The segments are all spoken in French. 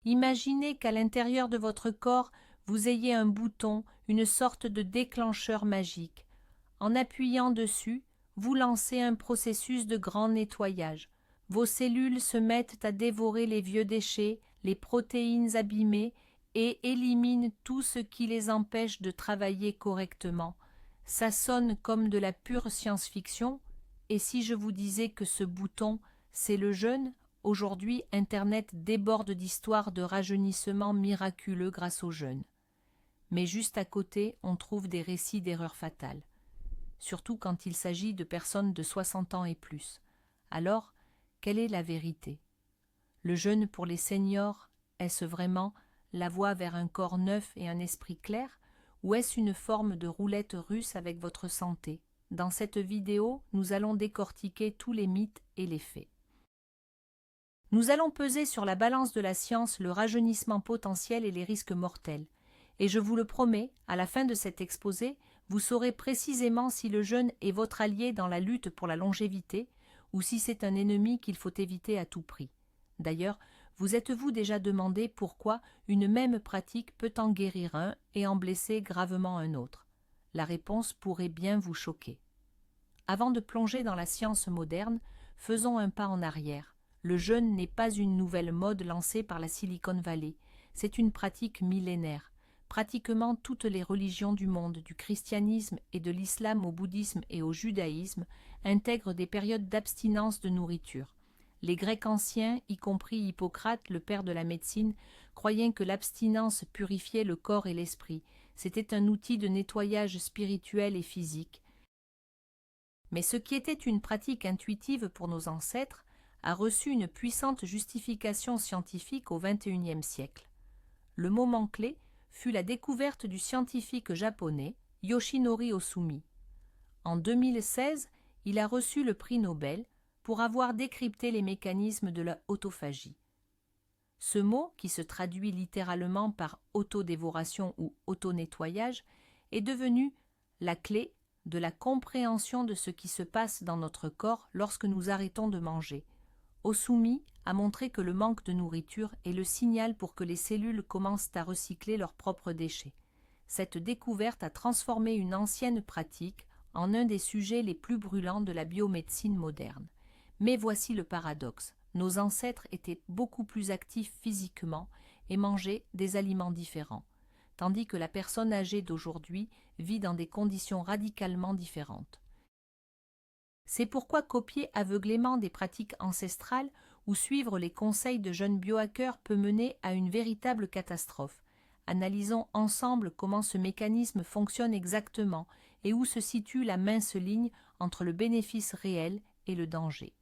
Imaginez qu'à l'intérieur de votre corps, vous ayez un bouton, une sorte de déclencheur magique. En appuyant dessus, vous lancez un processus de grand nettoyage. Vos cellules se mettent à dévorer les vieux déchets, les protéines abîmées et éliminent tout ce qui les empêche de travailler correctement. Ça sonne comme de la pure science-fiction, et si je vous disais que ce bouton, c'est le jeûne? Aujourd'hui, Internet déborde d'histoires de rajeunissement miraculeux grâce au jeûne. Mais juste à côté, on trouve des récits d'erreurs fatales. Surtout quand il s'agit de personnes de 60 ans et plus. Alors, quelle est la vérité? Le jeûne pour les seniors, est-ce vraiment la voie vers un corps neuf et un esprit clair, ou est-ce une forme de roulette russe avec votre santé? Dans cette vidéo, nous allons décortiquer tous les mythes et les faits. Nous allons peser sur la balance de la science le rajeunissement potentiel et les risques mortels. Et je vous le promets, à la fin de cet exposé, vous saurez précisément si le jeûne est votre allié dans la lutte pour la longévité ou si c'est un ennemi qu'il faut éviter à tout prix. D'ailleurs, vous êtes-vous déjà demandé pourquoi une même pratique peut en guérir un et en blesser gravement un autre? La réponse pourrait bien vous choquer. Avant de plonger dans la science moderne, faisons un pas en arrière. Le jeûne n'est pas une nouvelle mode lancée par la Silicon Valley, c'est une pratique millénaire. Pratiquement toutes les religions du monde, du christianisme et de l'islam au bouddhisme et au judaïsme, intègrent des périodes d'abstinence de nourriture. Les Grecs anciens, y compris Hippocrate, le père de la médecine, croyaient que l'abstinence purifiait le corps et l'esprit. C'était un outil de nettoyage spirituel et physique. Mais ce qui était une pratique intuitive pour nos ancêtres a reçu une puissante justification scientifique au XXIe siècle. Le moment clé fut la découverte du scientifique japonais Yoshinori Ohsumi. En 2016, il a reçu le prix Nobel pour avoir décrypté les mécanismes de la autophagie. Ce mot, qui se traduit littéralement par autodévoration ou auto-nettoyage, est devenu la clé de la compréhension de ce qui se passe dans notre corps lorsque nous arrêtons de manger. Ohsumi a montré que le manque de nourriture est le signal pour que les cellules commencent à recycler leurs propres déchets. Cette découverte a transformé une ancienne pratique en un des sujets les plus brûlants de la biomédecine moderne. Mais voici le paradoxe. Nos ancêtres étaient beaucoup plus actifs physiquement et mangeaient des aliments différents, tandis que la personne âgée d'aujourd'hui vit dans des conditions radicalement différentes. C'est pourquoi copier aveuglément des pratiques ancestrales ou suivre les conseils de jeunes biohackers peut mener à une véritable catastrophe. Analysons ensemble comment ce mécanisme fonctionne exactement et où se situe la mince ligne entre le bénéfice réel et le danger.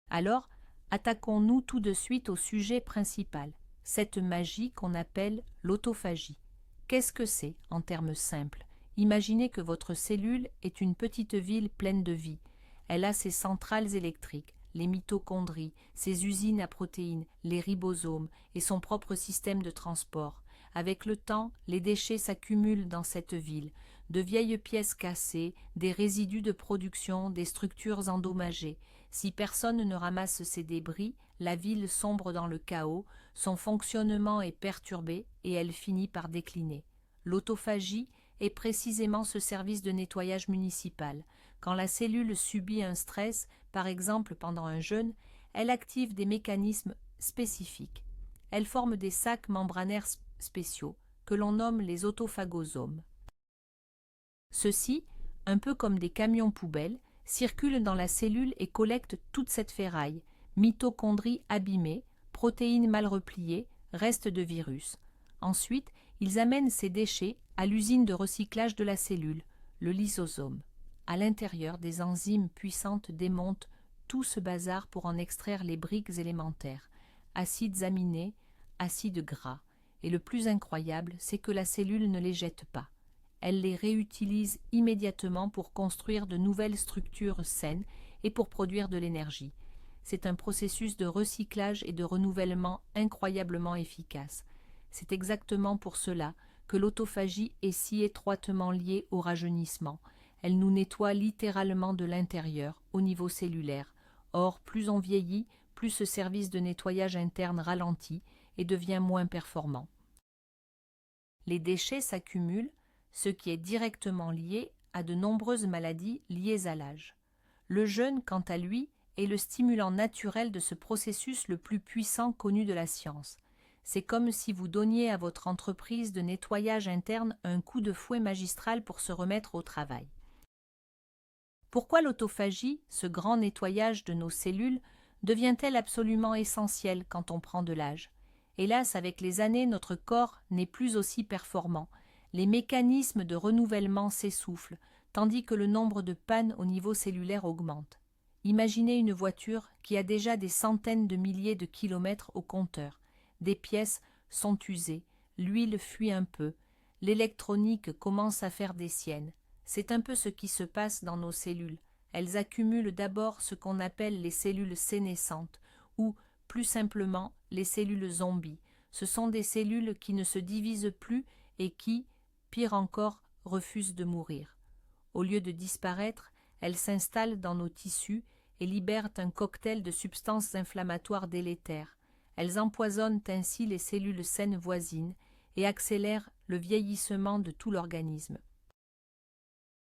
Alors, attaquons-nous tout de suite au sujet principal, cette magie qu'on appelle l'autophagie. Qu'est-ce que c'est, en termes simples? Imaginez que votre cellule est une petite ville pleine de vie. Elle a ses centrales électriques, les mitochondries, ses usines à protéines, les ribosomes et son propre système de transport. Avec le temps, les déchets s'accumulent dans cette ville, de vieilles pièces cassées, des résidus de production, des structures endommagées. Si personne ne ramasse ces débris, la ville sombre dans le chaos, son fonctionnement est perturbé et elle finit par décliner. L'autophagie est précisément ce service de nettoyage municipal. Quand la cellule subit un stress, par exemple pendant un jeûne, elle active des mécanismes spécifiques. Elle forme des sacs membranaires spéciaux, que l'on nomme les autophagosomes. Ceux-ci, un peu comme des camions poubelles, circulent dans la cellule et collectent toute cette ferraille, mitochondries abîmées, protéines mal repliées, restes de virus. Ensuite, ils amènent ces déchets à l'usine de recyclage de la cellule, le lysosome. À l'intérieur, des enzymes puissantes démontent tout ce bazar pour en extraire les briques élémentaires, acides aminés, acides gras. Et le plus incroyable, c'est que la cellule ne les jette pas. Elle les réutilise immédiatement pour construire de nouvelles structures saines et pour produire de l'énergie. C'est un processus de recyclage et de renouvellement incroyablement efficace. C'est exactement pour cela que l'autophagie est si étroitement liée au rajeunissement. Elle nous nettoie littéralement de l'intérieur, au niveau cellulaire. Or, plus on vieillit, plus ce service de nettoyage interne ralentit, et devient moins performant. Les déchets s'accumulent, ce qui est directement lié à de nombreuses maladies liées à l'âge. Le jeûne, quant à lui, est le stimulant naturel de ce processus le plus puissant connu de la science. C'est comme si vous donniez à votre entreprise de nettoyage interne un coup de fouet magistral pour se remettre au travail. Pourquoi l'autophagie, ce grand nettoyage de nos cellules, devient-elle absolument essentielle quand on prend de l'âge? Hélas, avec les années, notre corps n'est plus aussi performant. Les mécanismes de renouvellement s'essoufflent, tandis que le nombre de pannes au niveau cellulaire augmente. Imaginez une voiture qui a déjà des centaines de milliers de kilomètres au compteur. Des pièces sont usées, l'huile fuit un peu, l'électronique commence à faire des siennes. C'est un peu ce qui se passe dans nos cellules. Elles accumulent d'abord ce qu'on appelle les cellules sénescentes, ou, plus simplement, les cellules zombies. Ce sont des cellules qui ne se divisent plus et qui, pire encore, refusent de mourir. Au lieu de disparaître, elles s'installent dans nos tissus et libèrent un cocktail de substances inflammatoires délétères. Elles empoisonnent ainsi les cellules saines voisines et accélèrent le vieillissement de tout l'organisme.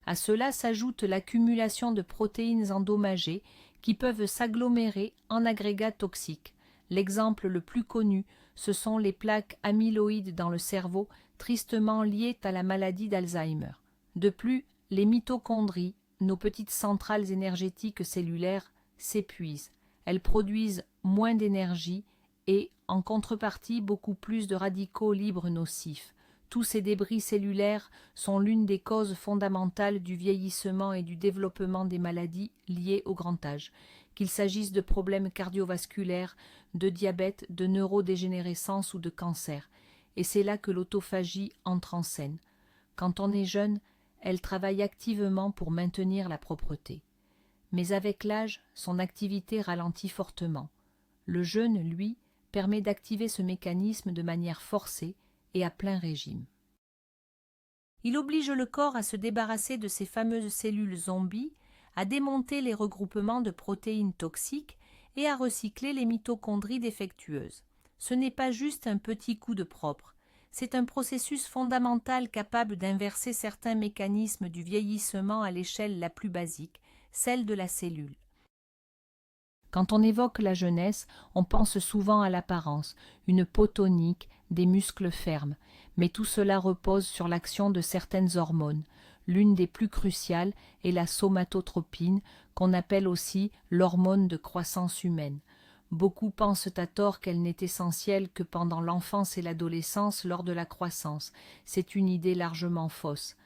À cela s'ajoute l'accumulation de protéines endommagées qui peuvent s'agglomérer en agrégats toxiques. L'exemple le plus connu, ce sont les plaques amyloïdes dans le cerveau, tristement liées à la maladie d'Alzheimer. De plus, les mitochondries, nos petites centrales énergétiques cellulaires, s'épuisent. Elles produisent moins d'énergie et, en contrepartie, beaucoup plus de radicaux libres nocifs. Tous ces débris cellulaires sont l'une des causes fondamentales du vieillissement et du développement des maladies liées au grand âge, qu'il s'agisse de problèmes cardiovasculaires, de diabète, de neurodégénérescence ou de cancer. Et c'est là que l'autophagie entre en scène. Quand on est jeune, elle travaille activement pour maintenir la propreté. Mais avec l'âge, son activité ralentit fortement. Le jeûne, lui, permet d'activer ce mécanisme de manière forcée et à plein régime. Il oblige le corps à se débarrasser de ces fameuses cellules zombies, à démonter les regroupements de protéines toxiques et à recycler les mitochondries défectueuses. Ce n'est pas juste un petit coup de propre, c'est un processus fondamental capable d'inverser certains mécanismes du vieillissement à l'échelle la plus basique, celle de la cellule. Quand on évoque la jeunesse, on pense souvent à l'apparence, une peau tonique, des muscles fermes, mais tout cela repose sur l'action de certaines hormones. L'une des plus cruciales est la somatotropine, qu'on appelle aussi l'hormone de croissance humaine. Beaucoup pensent à tort qu'elle n'est essentielle que pendant l'enfance et l'adolescence lors de la croissance. C'est une idée largement fausse.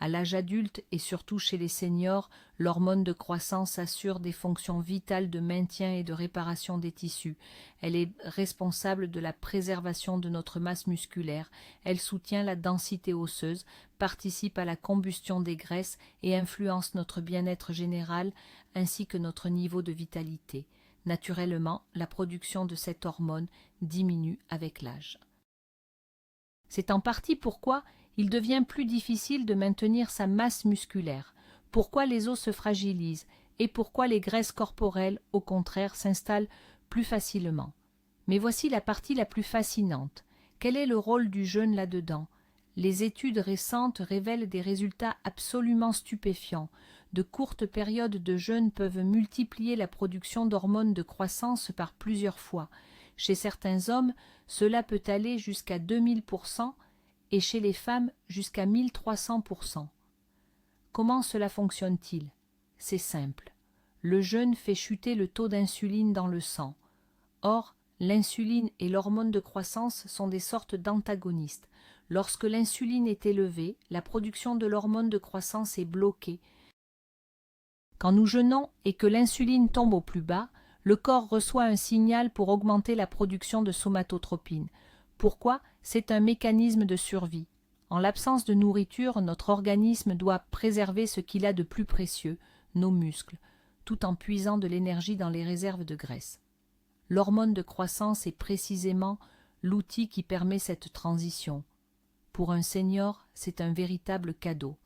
À l'âge adulte et surtout chez les seniors, l'hormone de croissance assure des fonctions vitales de maintien et de réparation des tissus. Elle est responsable de la préservation de notre masse musculaire. Elle soutient la densité osseuse, participe à la combustion des graisses et influence notre bien-être général ainsi que notre niveau de vitalité. Naturellement, la production de cette hormone diminue avec l'âge. C'est en partie pourquoi il devient plus difficile de maintenir sa masse musculaire, pourquoi les os se fragilisent et pourquoi les graisses corporelles, au contraire, s'installent plus facilement. Mais voici la partie la plus fascinante. Quel est le rôle du jeûne là-dedans? Les études récentes révèlent des résultats absolument stupéfiants. De courtes périodes de jeûne peuvent multiplier la production d'hormones de croissance par plusieurs fois. Chez certains hommes, cela peut aller jusqu'à 2000%, et chez les femmes jusqu'à 1300%. Comment cela fonctionne-t-il? C'est simple. Le jeûne fait chuter le taux d'insuline dans le sang. Or, l'insuline et l'hormone de croissance sont des sortes d'antagonistes. Lorsque l'insuline est élevée, la production de l'hormone de croissance est bloquée. Quand nous jeûnons et que l'insuline tombe au plus bas, le corps reçoit un signal pour augmenter la production de somatotropine. Pourquoi? C'est un mécanisme de survie. En l'absence de nourriture, notre organisme doit préserver ce qu'il a de plus précieux, nos muscles, tout en puisant de l'énergie dans les réserves de graisse. L'hormone de croissance est précisément l'outil qui permet cette transition. Pour un senior, c'est un véritable cadeau.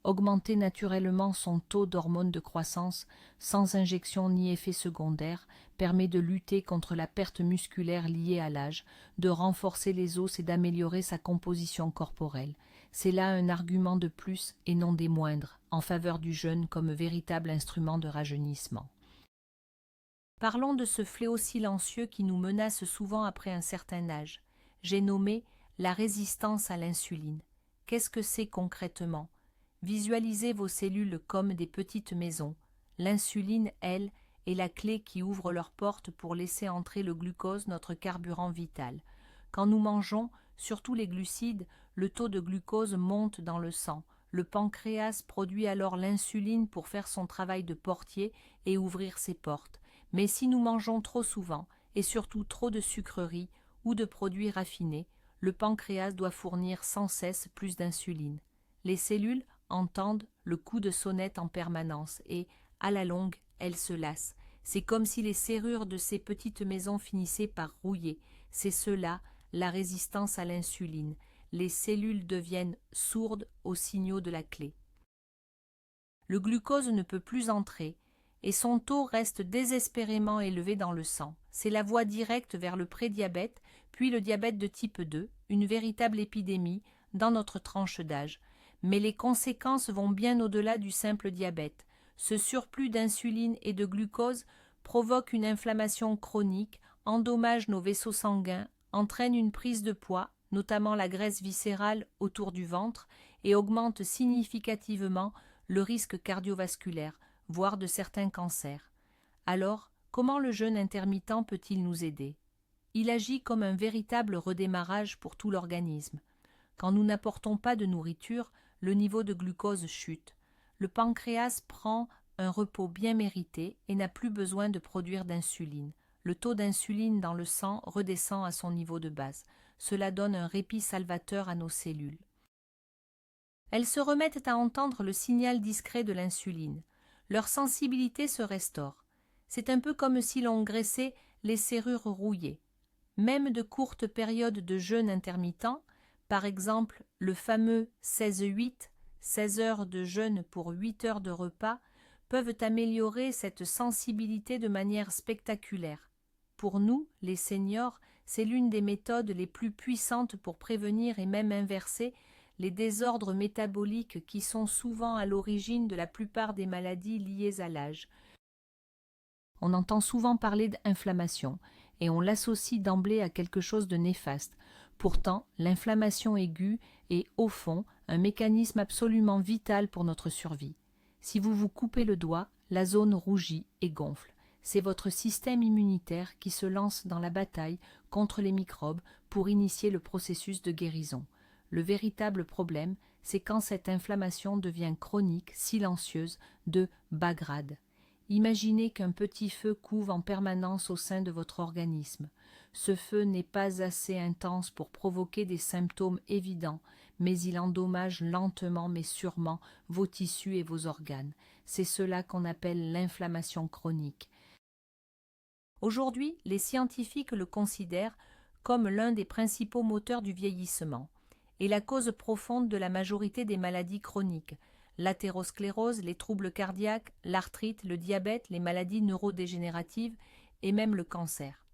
Augmenter naturellement son taux d'hormones de croissance, sans injection ni effet secondaire, permet de lutter contre la perte musculaire liée à l'âge, de renforcer les os et d'améliorer sa composition corporelle. C'est là un argument de plus, et non des moindres, en faveur du jeûne comme véritable instrument de rajeunissement. Parlons de ce fléau silencieux qui nous menace souvent après un certain âge. J'ai nommé la résistance à l'insuline. Qu'est-ce que c'est concrètement ? Visualisez vos cellules comme des petites maisons. L'insuline, elle, est la clé qui ouvre leurs portes pour laisser entrer le glucose, notre carburant vital. Quand nous mangeons, surtout les glucides, le taux de glucose monte dans le sang. Le pancréas produit alors l'insuline pour faire son travail de portier et ouvrir ses portes. Mais si nous mangeons trop souvent, et surtout trop de sucreries ou de produits raffinés, le pancréas doit fournir sans cesse plus d'insuline. Les cellules entendent le coup de sonnette en permanence et, à la longue, elles se lassent. C'est comme si les serrures de ces petites maisons finissaient par rouiller. C'est cela, la résistance à l'insuline. Les cellules deviennent sourdes aux signaux de la clé. Le glucose ne peut plus entrer, et son taux reste désespérément élevé dans le sang. C'est la voie directe vers le prédiabète, puis le diabète de type 2, une véritable épidémie dans notre tranche d'âge. Mais les conséquences vont bien au-delà du simple diabète. Ce surplus d'insuline et de glucose provoque une inflammation chronique, endommage nos vaisseaux sanguins, entraîne une prise de poids, notamment la graisse viscérale autour du ventre, et augmente significativement le risque cardiovasculaire, voire de certains cancers. Alors, comment le jeûne intermittent peut-il nous aider ? Il agit comme un véritable redémarrage pour tout l'organisme. Quand nous n'apportons pas de nourriture, le niveau de glucose chute. Le pancréas prend un repos bien mérité et n'a plus besoin de produire d'insuline. Le taux d'insuline dans le sang redescend à son niveau de base. Cela donne un répit salvateur à nos cellules. Elles se remettent à entendre le signal discret de l'insuline. Leur sensibilité se restaure. C'est un peu comme si l'on graissait les serrures rouillées. Même de courtes périodes de jeûne intermittent, par exemple le fameux 16-8, 16 heures de jeûne pour 8 heures de repas, peuvent améliorer cette sensibilité de manière spectaculaire. Pour nous, les seniors, c'est l'une des méthodes les plus puissantes pour prévenir et même inverser les désordres métaboliques qui sont souvent à l'origine de la plupart des maladies liées à l'âge. On entend souvent parler d'inflammation et on l'associe d'emblée à quelque chose de néfaste. Pourtant, l'inflammation aiguë est, au fond, un mécanisme absolument vital pour notre survie. Si vous vous coupez le doigt, la zone rougit et gonfle. C'est votre système immunitaire qui se lance dans la bataille contre les microbes pour initier le processus de guérison. Le véritable problème, c'est quand cette inflammation devient chronique, silencieuse, de bas grade. Imaginez qu'un petit feu couve en permanence au sein de votre organisme. Ce feu n'est pas assez intense pour provoquer des symptômes évidents, mais il endommage lentement mais sûrement vos tissus et vos organes. C'est cela qu'on appelle l'inflammation chronique. Aujourd'hui, les scientifiques le considèrent comme l'un des principaux moteurs du vieillissement et la cause profonde de la majorité des maladies chroniques, l'athérosclérose, les troubles cardiaques, l'arthrite, le diabète, les maladies neurodégénératives et même le cancer.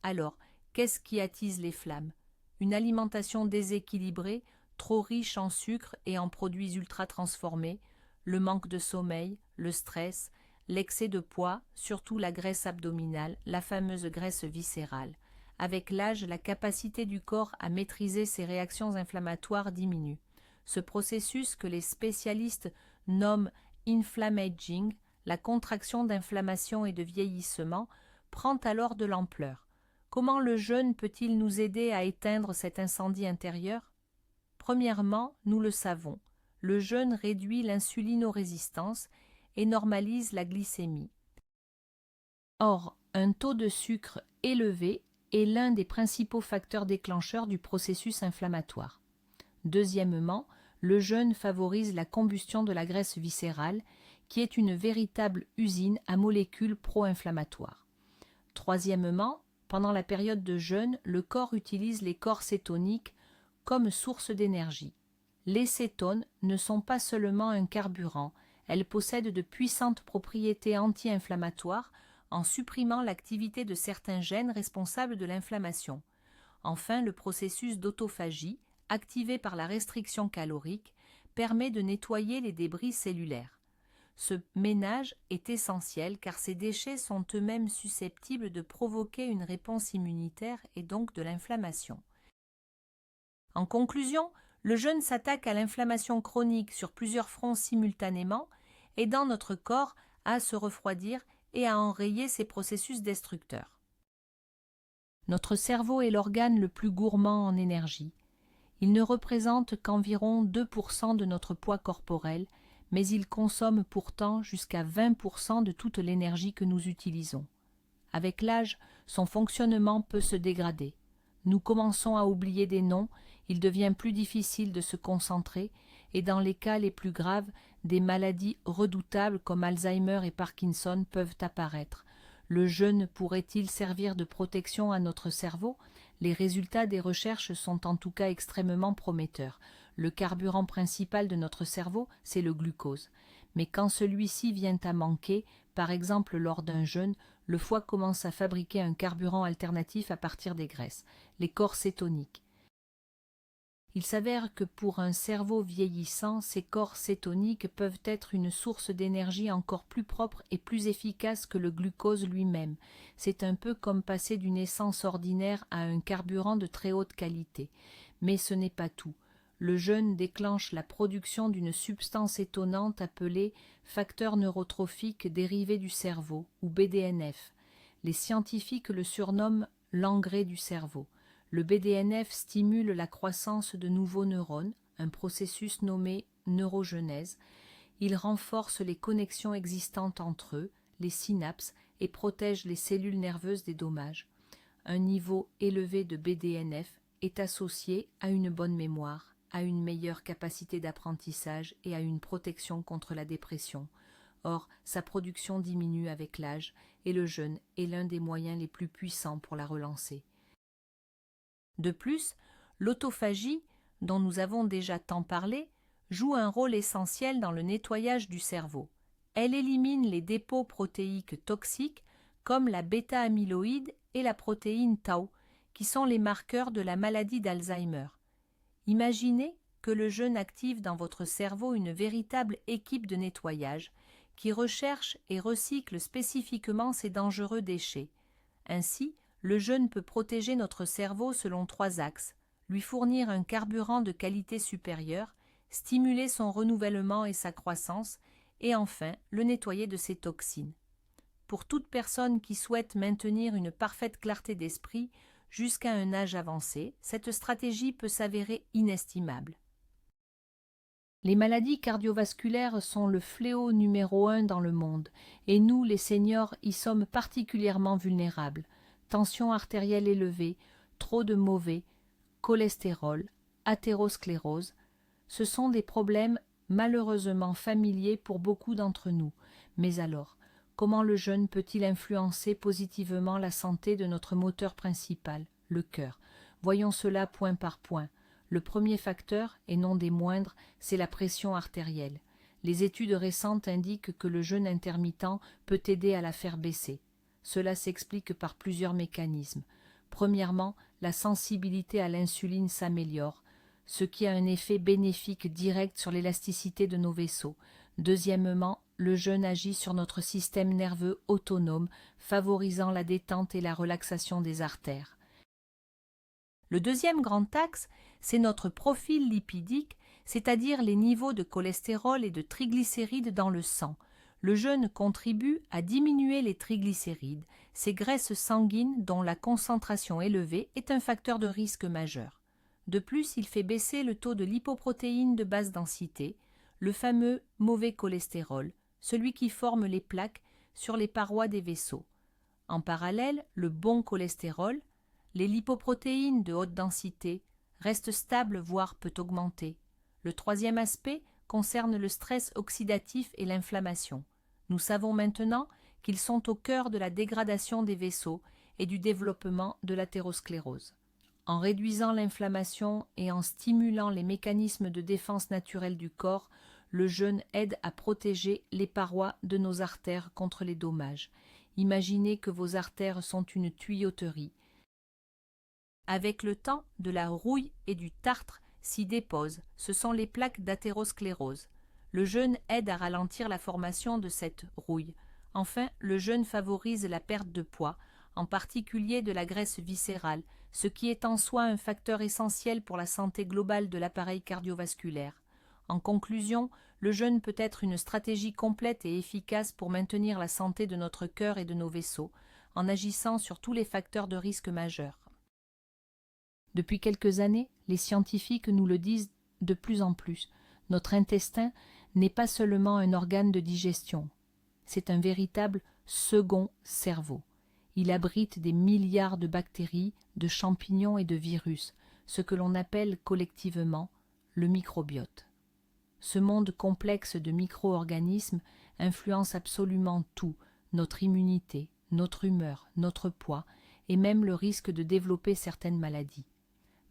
Alors, qu'est-ce qui attise les flammes ? Une alimentation déséquilibrée, trop riche en sucre et en produits ultra transformés, le manque de sommeil, le stress, l'excès de poids, surtout la graisse abdominale, la fameuse graisse viscérale. Avec l'âge, la capacité du corps à maîtriser ses réactions inflammatoires diminue. Ce processus que les spécialistes nomment inflammaging, la contraction d'inflammation et de vieillissement, prend alors de l'ampleur. Comment le jeûne peut-il nous aider à éteindre cet incendie intérieur ? Premièrement, nous le savons, le jeûne réduit l'insulinorésistance et normalise la glycémie. Or, un taux de sucre élevé est l'un des principaux facteurs déclencheurs du processus inflammatoire. Deuxièmement, le jeûne favorise la combustion de la graisse viscérale, qui est une véritable usine à molécules pro-inflammatoires. Troisièmement, pendant la période de jeûne, le corps utilise les corps cétoniques comme source d'énergie. Les cétones ne sont pas seulement un carburant, elles possèdent de puissantes propriétés anti-inflammatoires en supprimant l'activité de certains gènes responsables de l'inflammation. Enfin, le processus d'autophagie, activé par la restriction calorique, permet de nettoyer les débris cellulaires. Ce ménage est essentiel car ces déchets sont eux-mêmes susceptibles de provoquer une réponse immunitaire et donc de l'inflammation. En conclusion, le jeûne s'attaque à l'inflammation chronique sur plusieurs fronts simultanément, aidant notre corps à se refroidir et à enrayer ces processus destructeurs. Notre cerveau est l'organe le plus gourmand en énergie. Il ne représente qu'environ 2% de notre poids corporel, mais il consomme pourtant jusqu'à 20% de toute l'énergie que nous utilisons. Avec l'âge, son fonctionnement peut se dégrader. Nous commençons à oublier des noms, il devient plus difficile de se concentrer, et dans les cas les plus graves, des maladies redoutables comme Alzheimer et Parkinson peuvent apparaître. Le jeûne pourrait-il servir de protection à notre cerveau ? Les résultats des recherches sont en tout cas extrêmement prometteurs. Le carburant principal de notre cerveau, c'est le glucose. Mais quand celui-ci vient à manquer, par exemple lors d'un jeûne, le foie commence à fabriquer un carburant alternatif à partir des graisses, les corps cétoniques. Il s'avère que pour un cerveau vieillissant, ces corps cétoniques peuvent être une source d'énergie encore plus propre et plus efficace que le glucose lui-même. C'est un peu comme passer d'une essence ordinaire à un carburant de très haute qualité. Mais ce n'est pas tout. Le jeûne déclenche la production d'une substance étonnante appelée facteur neurotrophique dérivé du cerveau, ou BDNF. Les scientifiques le surnomment l'engrais du cerveau. Le BDNF stimule la croissance de nouveaux neurones, un processus nommé neurogenèse. Il renforce les connexions existantes entre eux, les synapses, et protège les cellules nerveuses des dommages. Un niveau élevé de BDNF est associé à une bonne mémoire, à une meilleure capacité d'apprentissage et à une protection contre la dépression. Or, sa production diminue avec l'âge et le jeûne est l'un des moyens les plus puissants pour la relancer. De plus, l'autophagie, dont nous avons déjà tant parlé, joue un rôle essentiel dans le nettoyage du cerveau. Elle élimine les dépôts protéiques toxiques comme la bêta-amyloïde et la protéine tau, qui sont les marqueurs de la maladie d'Alzheimer. Imaginez que le jeûne active dans votre cerveau une véritable équipe de nettoyage qui recherche et recycle spécifiquement ces dangereux déchets. Ainsi, le jeûne peut protéger notre cerveau selon 3 axes, lui fournir un carburant de qualité supérieure, stimuler son renouvellement et sa croissance, et enfin le nettoyer de ses toxines. Pour toute personne qui souhaite maintenir une parfaite clarté d'esprit jusqu'à un âge avancé, cette stratégie peut s'avérer inestimable. Les maladies cardiovasculaires sont le fléau numéro 1 dans le monde, et nous, les seniors, y sommes particulièrement vulnérables. Tension artérielle élevée, trop de mauvais, cholestérol, athérosclérose, ce sont des problèmes malheureusement familiers pour beaucoup d'entre nous. Mais alors, comment le jeûne peut-il influencer positivement la santé de notre moteur principal, le cœur? Voyons cela point par point. Le premier facteur, et non des moindres, c'est la pression artérielle. Les études récentes indiquent que le jeûne intermittent peut aider à la faire baisser. Cela s'explique par plusieurs mécanismes. Premièrement, la sensibilité à l'insuline s'améliore, ce qui a un effet bénéfique direct sur l'élasticité de nos vaisseaux. Deuxièmement, le jeûne agit sur notre système nerveux autonome, favorisant la détente et la relaxation des artères. Le deuxième grand axe, c'est notre profil lipidique, c'est-à-dire les niveaux de cholestérol et de triglycérides dans le sang. Le jeûne contribue à diminuer les triglycérides, ces graisses sanguines dont la concentration élevée est un facteur de risque majeur. De plus, il fait baisser le taux de lipoprotéines de basse densité, le fameux mauvais cholestérol, celui qui forme les plaques sur les parois des vaisseaux. En parallèle, le bon cholestérol, les lipoprotéines de haute densité, restent stables voire peut augmenter. Le troisième aspect concerne le stress oxydatif et l'inflammation. Nous savons maintenant qu'ils sont au cœur de la dégradation des vaisseaux et du développement de l'athérosclérose. En réduisant l'inflammation et en stimulant les mécanismes de défense naturelle du corps, le jeûne aide à protéger les parois de nos artères contre les dommages. Imaginez que vos artères sont une tuyauterie. Avec le temps, de la rouille et du tartre s'y déposent. Ce sont les plaques d'athérosclérose. Le jeûne aide à ralentir la formation de cette rouille. Enfin, le jeûne favorise la perte de poids, en particulier de la graisse viscérale, ce qui est en soi un facteur essentiel pour la santé globale de l'appareil cardiovasculaire. En conclusion, le jeûne peut être une stratégie complète et efficace pour maintenir la santé de notre cœur et de nos vaisseaux, en agissant sur tous les facteurs de risque majeurs. Depuis quelques années, les scientifiques nous le disent de plus en plus. Notre intestin n'est pas seulement un organe de digestion, c'est un véritable second cerveau. Il abrite des milliards de bactéries, de champignons et de virus, ce que l'on appelle collectivement le microbiote. Ce monde complexe de micro-organismes influence absolument tout, notre immunité, notre humeur, notre poids et même le risque de développer certaines maladies.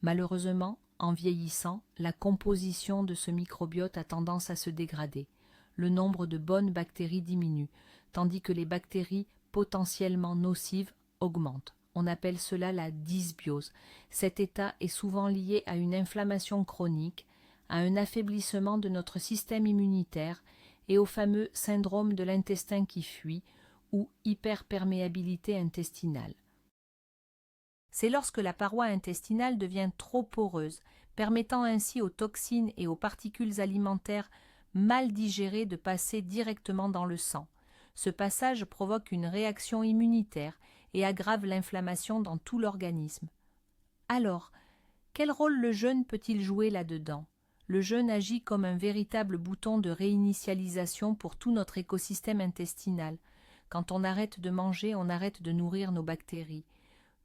Malheureusement, en vieillissant, la composition de ce microbiote a tendance à se dégrader. Le nombre de bonnes bactéries diminue, tandis que les bactéries potentiellement nocives augmentent. On appelle cela la dysbiose. Cet état est souvent lié à une inflammation chronique, à un affaiblissement de notre système immunitaire et au fameux syndrome de l'intestin qui fuit ou hyperperméabilité intestinale. C'est lorsque la paroi intestinale devient trop poreuse, permettant ainsi aux toxines et aux particules alimentaires mal digérées de passer directement dans le sang. Ce passage provoque une réaction immunitaire et aggrave l'inflammation dans tout l'organisme. Alors, quel rôle le jeûne peut-il jouer là-dedans? Le jeûne agit comme un véritable bouton de réinitialisation pour tout notre écosystème intestinal. Quand on arrête de manger, on arrête de nourrir nos bactéries.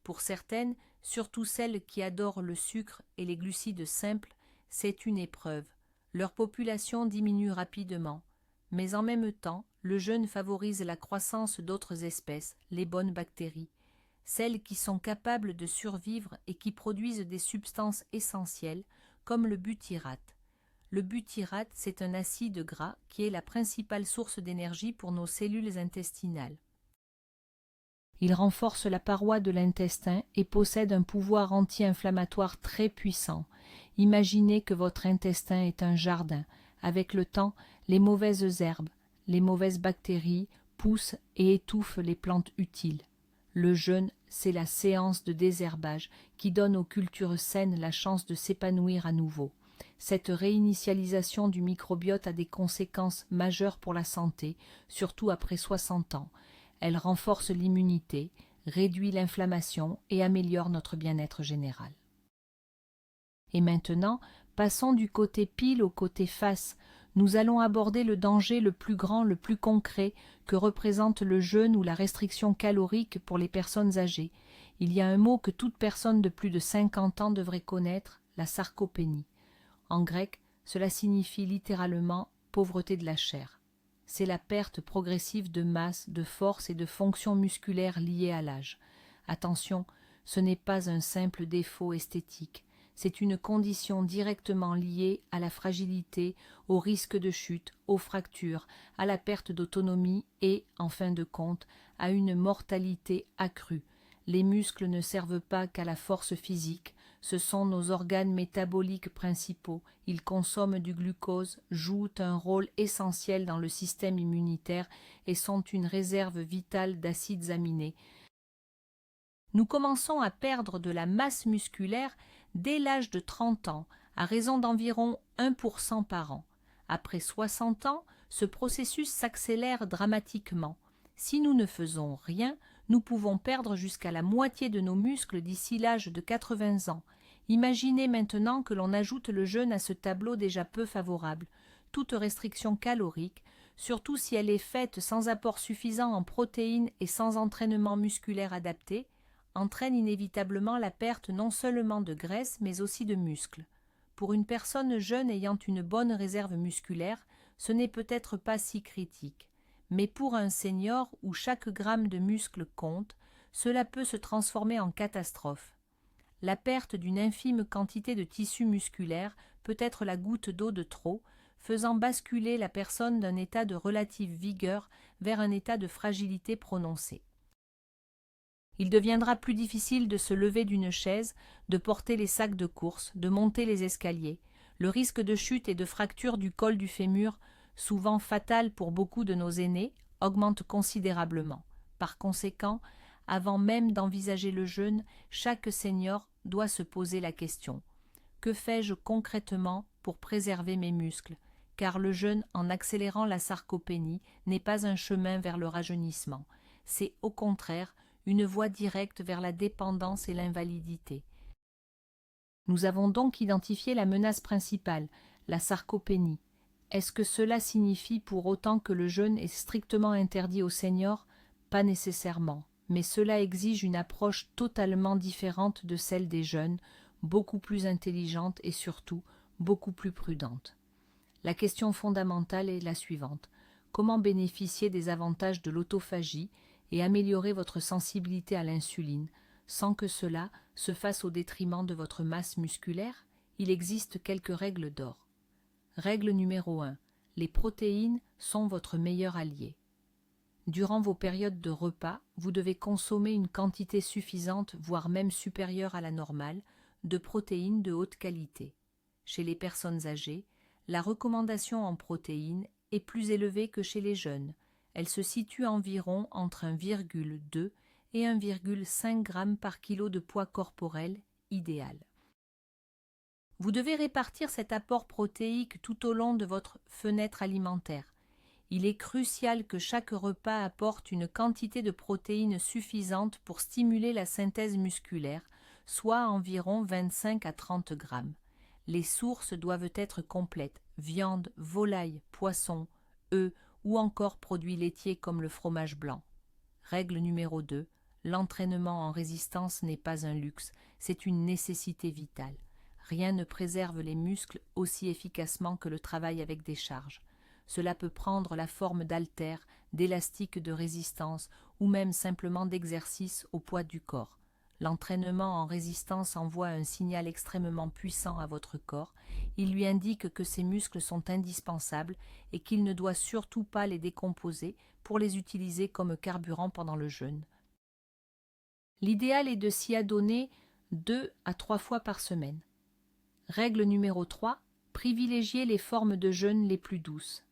Pour certaines, surtout celles qui adorent le sucre et les glucides simples, c'est une épreuve. Leur population diminue rapidement. Mais en même temps, le jeûne favorise la croissance d'autres espèces, les bonnes bactéries, celles qui sont capables de survivre et qui produisent des substances essentielles, comme le butyrate. Le butyrate, c'est un acide gras qui est la principale source d'énergie pour nos cellules intestinales. Il renforce la paroi de l'intestin et possède un pouvoir anti-inflammatoire très puissant. Imaginez que votre intestin est un jardin. Avec le temps, les mauvaises herbes, les mauvaises bactéries poussent et étouffent les plantes utiles. Le jeûne, c'est la séance de désherbage qui donne aux cultures saines la chance de s'épanouir à nouveau. Cette réinitialisation du microbiote a des conséquences majeures pour la santé, surtout après 60 ans. Elle renforce l'immunité, réduit l'inflammation et améliore notre bien-être général. Et maintenant, passons du côté pile au côté face. Nous allons aborder le danger le plus grand, le plus concret que représente le jeûne ou la restriction calorique pour les personnes âgées. Il y a un mot que toute personne de plus de 50 ans devrait connaître, la sarcopénie. En grec, cela signifie littéralement « pauvreté de la chair ». C'est la perte progressive de masse, de force et de fonction musculaire liée à l'âge. Attention, ce n'est pas un simple défaut esthétique, c'est une condition directement liée à la fragilité, au risque de chute, aux fractures, à la perte d'autonomie et, en fin de compte, à une mortalité accrue. Les muscles ne servent pas qu'à la force physique, ce sont nos organes métaboliques principaux. Ils consomment du glucose, jouent un rôle essentiel dans le système immunitaire et sont une réserve vitale d'acides aminés. Nous commençons à perdre de la masse musculaire dès l'âge de 30 ans, à raison d'environ 1% par an. Après 60 ans, ce processus s'accélère dramatiquement. Si nous ne faisons rien, nous pouvons perdre jusqu'à la moitié de nos muscles d'ici l'âge de 80 ans. Imaginez maintenant que l'on ajoute le jeûne à ce tableau déjà peu favorable. Toute restriction calorique, surtout si elle est faite sans apport suffisant en protéines et sans entraînement musculaire adapté, entraîne inévitablement la perte non seulement de graisse mais aussi de muscles. Pour une personne jeune ayant une bonne réserve musculaire, ce n'est peut-être pas si critique. Mais pour un senior où chaque gramme de muscle compte, cela peut se transformer en catastrophe. La perte d'une infime quantité de tissu musculaire peut être la goutte d'eau de trop, faisant basculer la personne d'un état de relative vigueur vers un état de fragilité prononcée. Il deviendra plus difficile de se lever d'une chaise, de porter les sacs de course, de monter les escaliers. Le risque de chute et de fracture du col du fémur, souvent fatal pour beaucoup de nos aînés, augmente considérablement. Par conséquent, avant même d'envisager le jeûne, chaque senior doit se poser la question: que fais-je concrètement pour préserver mes muscles? Car le jeûne, en accélérant la sarcopénie, n'est pas un chemin vers le rajeunissement. C'est au contraire une voie directe vers la dépendance et l'invalidité. Nous avons donc identifié la menace principale, la sarcopénie. Est-ce que cela signifie pour autant que le jeûne est strictement interdit aux seniors? Pas nécessairement, mais cela exige une approche totalement différente de celle des jeunes, beaucoup plus intelligente et surtout beaucoup plus prudente. La question fondamentale est la suivante: comment bénéficier des avantages de l'autophagie et améliorer votre sensibilité à l'insuline, sans que cela se fasse au détriment de votre masse musculaire? Il existe quelques règles d'or. Règle numéro 1. Les protéines sont votre meilleur allié. Durant vos périodes de repas, vous devez consommer une quantité suffisante, voire même supérieure à la normale, de protéines de haute qualité. Chez les personnes âgées, la recommandation en protéines est plus élevée que chez les jeunes. Elle se situe environ entre 1,2 et 1,5 g par kilo de poids corporel idéal. Vous devez répartir cet apport protéique tout au long de votre fenêtre alimentaire. Il est crucial que chaque repas apporte une quantité de protéines suffisante pour stimuler la synthèse musculaire, soit environ 25 à 30 grammes. Les sources doivent être complètes: viande, volaille, poisson, œufs ou encore produits laitiers comme le fromage blanc. Règle numéro 2. L'entraînement en résistance n'est pas un luxe, c'est une nécessité vitale. Rien ne préserve les muscles aussi efficacement que le travail avec des charges. Cela peut prendre la forme d'haltères, d'élastiques de résistance ou même simplement d'exercices au poids du corps. L'entraînement en résistance envoie un signal extrêmement puissant à votre corps. Il lui indique que ses muscles sont indispensables et qu'il ne doit surtout pas les décomposer pour les utiliser comme carburant pendant le jeûne. L'idéal est de s'y adonner 2 à 3 fois par semaine. Règle numéro 3. Privilégiez les formes de jeûne les plus douces.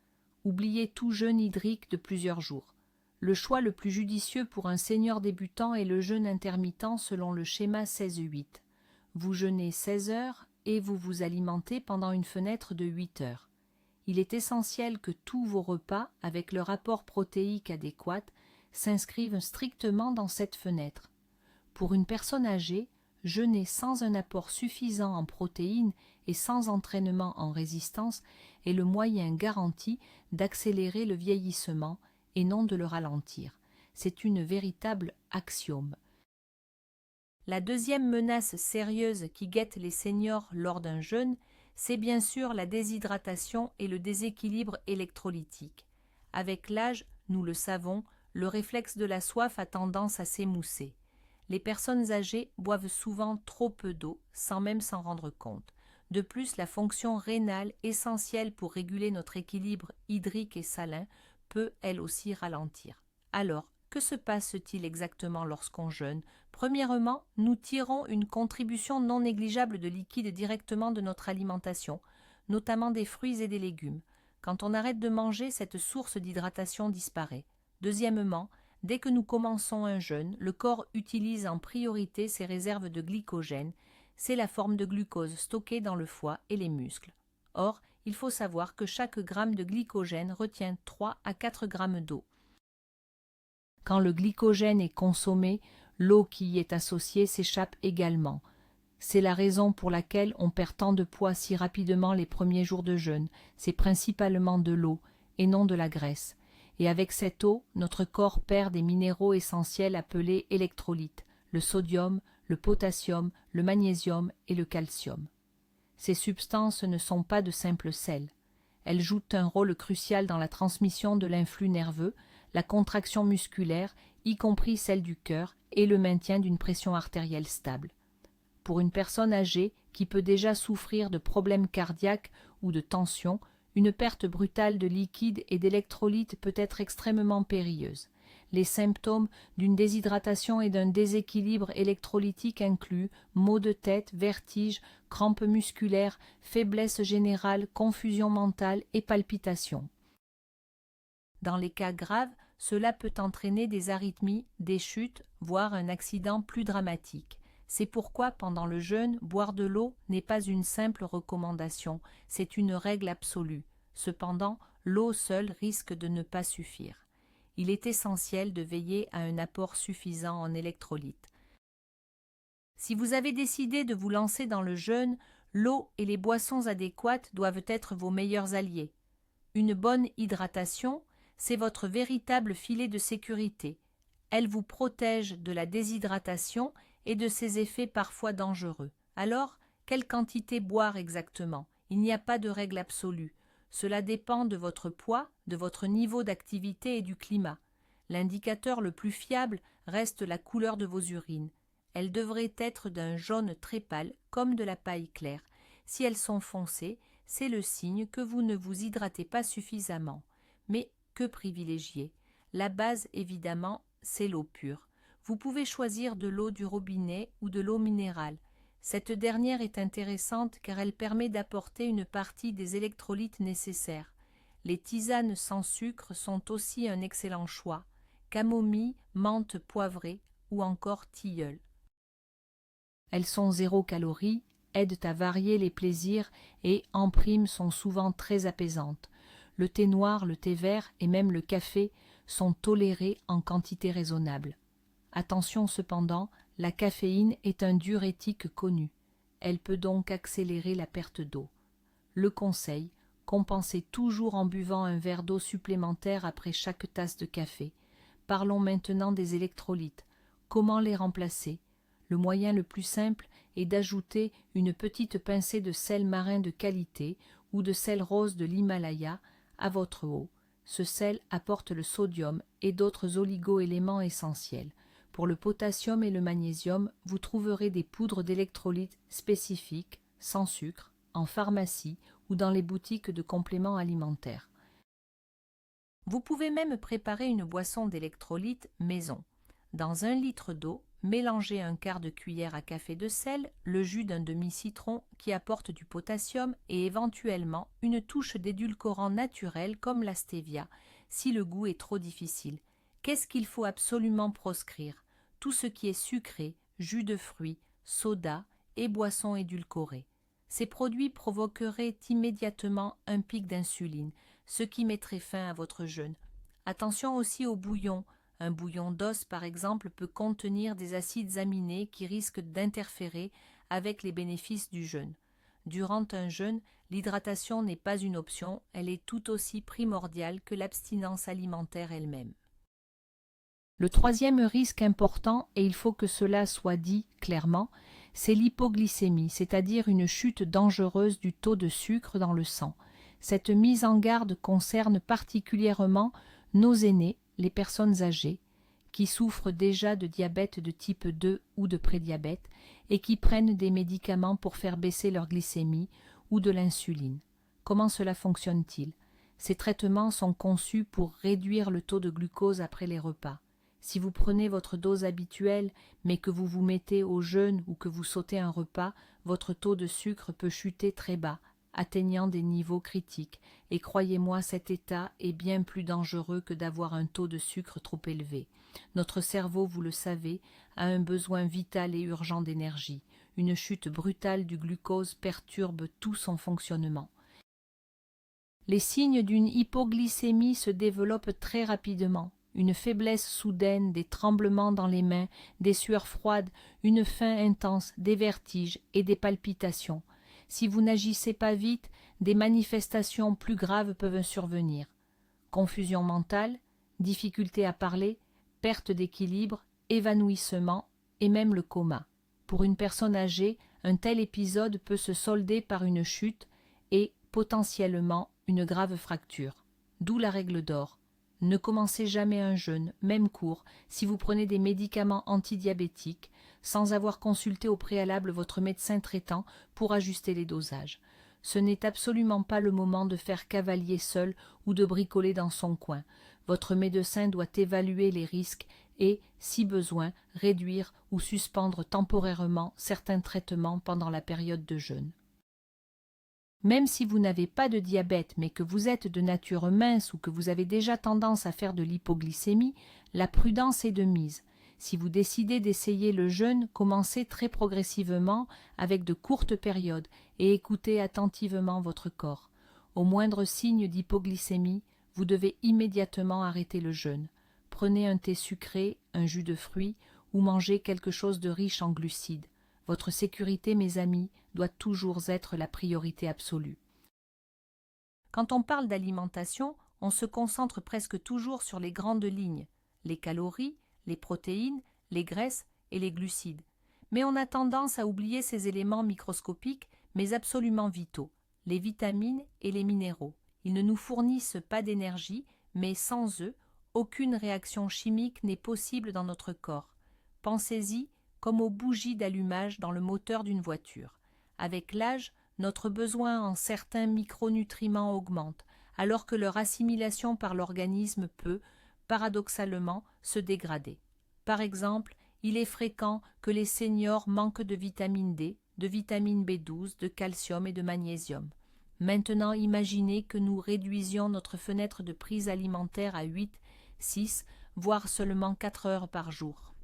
Oubliez tout jeûne hydrique de plusieurs jours. Le choix le plus judicieux pour un senior débutant est le jeûne intermittent selon le schéma 16-8. Vous jeûnez 16 heures et vous vous alimentez pendant une fenêtre de 8 heures. Il est essentiel que tous vos repas, avec leur apport protéique adéquat, s'inscrivent strictement dans cette fenêtre. Pour une personne âgée, jeûner sans un apport suffisant en protéines et sans entraînement en résistance est le moyen garanti d'accélérer le vieillissement et non de le ralentir. C'est une véritable axiome. La deuxième menace sérieuse qui guette les seniors lors d'un jeûne, c'est bien sûr la déshydratation et le déséquilibre électrolytique. Avec l'âge, nous le savons, le réflexe de la soif a tendance à s'émousser. Les personnes âgées boivent souvent trop peu d'eau, sans même s'en rendre compte. De plus, la fonction rénale, essentielle pour réguler notre équilibre hydrique et salin, peut elle aussi ralentir. Alors, que se passe-t-il exactement lorsqu'on jeûne? Premièrement, nous tirons une contribution non négligeable de liquide directement de notre alimentation, notamment des fruits et des légumes. Quand on arrête de manger, cette source d'hydratation disparaît. Deuxièmement, dès que nous commençons un jeûne, le corps utilise en priorité ses réserves de glycogène. C'est la forme de glucose stockée dans le foie et les muscles. Or, il faut savoir que chaque gramme de glycogène retient 3 à 4 grammes d'eau. Quand le glycogène est consommé, l'eau qui y est associée s'échappe également. C'est la raison pour laquelle on perd tant de poids si rapidement les premiers jours de jeûne. C'est principalement de l'eau et non de la graisse. Et avec cette eau, notre corps perd des minéraux essentiels appelés électrolytes, le sodium, le potassium, le magnésium et le calcium. Ces substances ne sont pas de simples sels. Elles jouent un rôle crucial dans la transmission de l'influx nerveux, la contraction musculaire, y compris celle du cœur, et le maintien d'une pression artérielle stable. Pour une personne âgée qui peut déjà souffrir de problèmes cardiaques ou de tension, une perte brutale de liquide et d'électrolytes peut être extrêmement périlleuse. Les symptômes d'une déshydratation et d'un déséquilibre électrolytique incluent maux de tête, vertiges, crampes musculaires, faiblesse générale, confusion mentale et palpitations. Dans les cas graves, cela peut entraîner des arythmies, des chutes, voire un accident plus dramatique. C'est pourquoi, pendant le jeûne, boire de l'eau n'est pas une simple recommandation, c'est une règle absolue. Cependant, l'eau seule risque de ne pas suffire. Il est essentiel de veiller à un apport suffisant en électrolytes. Si vous avez décidé de vous lancer dans le jeûne, l'eau et les boissons adéquates doivent être vos meilleurs alliés. Une bonne hydratation, c'est votre véritable filet de sécurité. Elle vous protège de la déshydratation et de ses effets parfois dangereux. Alors, quelle quantité boire exactement? Il n'y a pas de règle absolue. Cela dépend de votre poids, de votre niveau d'activité et du climat. L'indicateur le plus fiable reste la couleur de vos urines. Elles devraient être d'un jaune très pâle, comme de la paille claire. Si elles sont foncées, c'est le signe que vous ne vous hydratez pas suffisamment. Mais que privilégier? La base, évidemment, c'est l'eau pure. Vous pouvez choisir de l'eau du robinet ou de l'eau minérale. Cette dernière est intéressante car elle permet d'apporter une partie des électrolytes nécessaires. Les tisanes sans sucre sont aussi un excellent choix. Camomille, menthe poivrée ou encore tilleul. Elles sont 0 calories, aident à varier les plaisirs et, en prime, sont souvent très apaisantes. Le thé noir, le thé vert et même le café sont tolérés en quantité raisonnable. Attention cependant, la caféine est un diurétique connu. Elle peut donc accélérer la perte d'eau. Le conseil, compensez toujours en buvant un verre d'eau supplémentaire après chaque tasse de café. Parlons maintenant des électrolytes. Comment les remplacer? Le moyen le plus simple est d'ajouter une petite pincée de sel marin de qualité ou de sel rose de l'Himalaya à votre eau. Ce sel apporte le sodium et d'autres oligo-éléments essentiels. Pour le potassium et le magnésium, vous trouverez des poudres d'électrolytes spécifiques, sans sucre, en pharmacie ou dans les boutiques de compléments alimentaires. Vous pouvez même préparer une boisson d'électrolytes maison. Dans 1 litre d'eau, mélangez un quart de cuillère à café de sel, le jus d'un demi-citron qui apporte du potassium et éventuellement une touche d'édulcorant naturel comme la stevia, si le goût est trop difficile. Qu'est-ce qu'il faut absolument proscrire? Tout ce qui est sucré, jus de fruits, soda et boissons édulcorées. Ces produits provoqueraient immédiatement un pic d'insuline, ce qui mettrait fin à votre jeûne. Attention aussi au bouillon. Un bouillon d'os, par exemple, peut contenir des acides aminés qui risquent d'interférer avec les bénéfices du jeûne. Durant un jeûne, l'hydratation n'est pas une option, elle est tout aussi primordiale que l'abstinence alimentaire elle-même. Le troisième risque important, et il faut que cela soit dit clairement, c'est l'hypoglycémie, c'est-à-dire une chute dangereuse du taux de sucre dans le sang. Cette mise en garde concerne particulièrement nos aînés, les personnes âgées, qui souffrent déjà de diabète de type 2 ou de prédiabète et qui prennent des médicaments pour faire baisser leur glycémie ou de l'insuline. Comment cela fonctionne-t-il? Ces traitements sont conçus pour réduire le taux de glucose après les repas. Si vous prenez votre dose habituelle, mais que vous vous mettez au jeûne ou que vous sautez un repas, votre taux de sucre peut chuter très bas, atteignant des niveaux critiques, et croyez-moi, cet état est bien plus dangereux que d'avoir un taux de sucre trop élevé. Notre cerveau, vous le savez, a un besoin vital et urgent d'énergie. Une chute brutale du glucose perturbe tout son fonctionnement. Les signes d'une hypoglycémie se développent très rapidement. Une faiblesse soudaine, des tremblements dans les mains, des sueurs froides, une faim intense, des vertiges et des palpitations. Si vous n'agissez pas vite, des manifestations plus graves peuvent survenir. Confusion mentale, difficulté à parler, perte d'équilibre, évanouissement et même le coma. Pour une personne âgée, un tel épisode peut se solder par une chute et, potentiellement, une grave fracture. D'où la règle d'or. Ne commencez jamais un jeûne, même court, si vous prenez des médicaments antidiabétiques, sans avoir consulté au préalable votre médecin traitant pour ajuster les dosages. Ce n'est absolument pas le moment de faire cavalier seul ou de bricoler dans son coin. Votre médecin doit évaluer les risques et, si besoin, réduire ou suspendre temporairement certains traitements pendant la période de jeûne. Même si vous n'avez pas de diabète mais que vous êtes de nature mince ou que vous avez déjà tendance à faire de l'hypoglycémie, la prudence est de mise. Si vous décidez d'essayer le jeûne, commencez très progressivement avec de courtes périodes et écoutez attentivement votre corps. Au moindre signe d'hypoglycémie, vous devez immédiatement arrêter le jeûne. Prenez un thé sucré, un jus de fruits ou mangez quelque chose de riche en glucides. Votre sécurité, mes amis, doit toujours être la priorité absolue. Quand on parle d'alimentation, on se concentre presque toujours sur les grandes lignes, les calories, les protéines, les graisses et les glucides. Mais on a tendance à oublier ces éléments microscopiques, mais absolument vitaux, les vitamines et les minéraux. Ils ne nous fournissent pas d'énergie, mais sans eux, aucune réaction chimique n'est possible dans notre corps. Pensez-y comme aux bougies d'allumage dans le moteur d'une voiture. Avec l'âge, notre besoin en certains micronutriments augmente, alors que leur assimilation par l'organisme peut, paradoxalement, se dégrader. Par exemple, il est fréquent que les seniors manquent de vitamine D, de vitamine B12, de calcium et de magnésium. Maintenant, imaginez que nous réduisions notre fenêtre de prise alimentaire à 8, 6, voire seulement 4 heures par jour.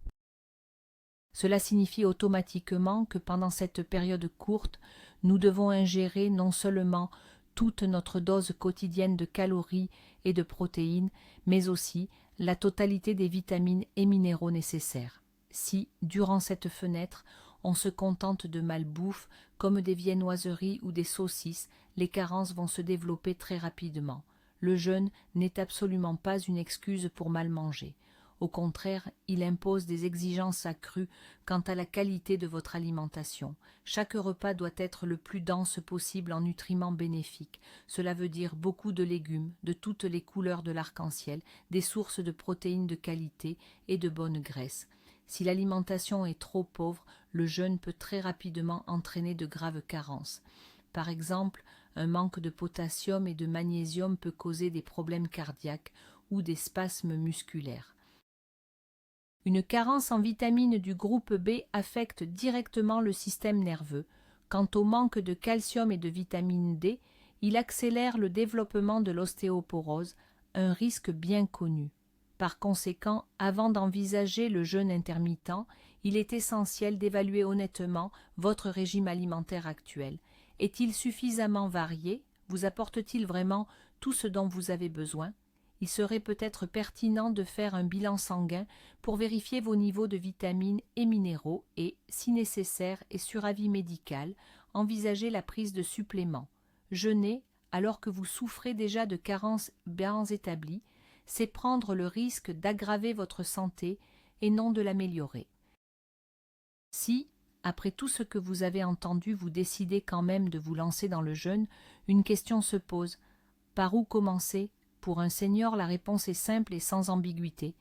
Cela signifie automatiquement que pendant cette période courte, nous devons ingérer non seulement toute notre dose quotidienne de calories et de protéines, mais aussi la totalité des vitamines et minéraux nécessaires. Si, durant cette fenêtre, on se contente de malbouffe, comme des viennoiseries ou des saucisses, les carences vont se développer très rapidement. Le jeûne n'est absolument pas une excuse pour mal manger. Au contraire, il impose des exigences accrues quant à la qualité de votre alimentation. Chaque repas doit être le plus dense possible en nutriments bénéfiques. Cela veut dire beaucoup de légumes, de toutes les couleurs de l'arc-en-ciel, des sources de protéines de qualité et de bonnes graisses. Si l'alimentation est trop pauvre, le jeûne peut très rapidement entraîner de graves carences. Par exemple, un manque de potassium et de magnésium peut causer des problèmes cardiaques ou des spasmes musculaires. Une carence en vitamines du groupe B affecte directement le système nerveux. Quant au manque de calcium et de vitamine D, il accélère le développement de l'ostéoporose, un risque bien connu. Par conséquent, avant d'envisager le jeûne intermittent, il est essentiel d'évaluer honnêtement votre régime alimentaire actuel. Est-il suffisamment varié? Vous apporte-t-il vraiment tout ce dont vous avez besoin? Il serait peut-être pertinent de faire un bilan sanguin pour vérifier vos niveaux de vitamines et minéraux et, si nécessaire et sur avis médical, envisager la prise de suppléments. Jeûner, alors que vous souffrez déjà de carences bien établies, c'est prendre le risque d'aggraver votre santé et non de l'améliorer. Si, après tout ce que vous avez entendu, vous décidez quand même de vous lancer dans le jeûne, une question se pose. Par où commencer? Pour un senior, la réponse est simple et sans ambiguïté.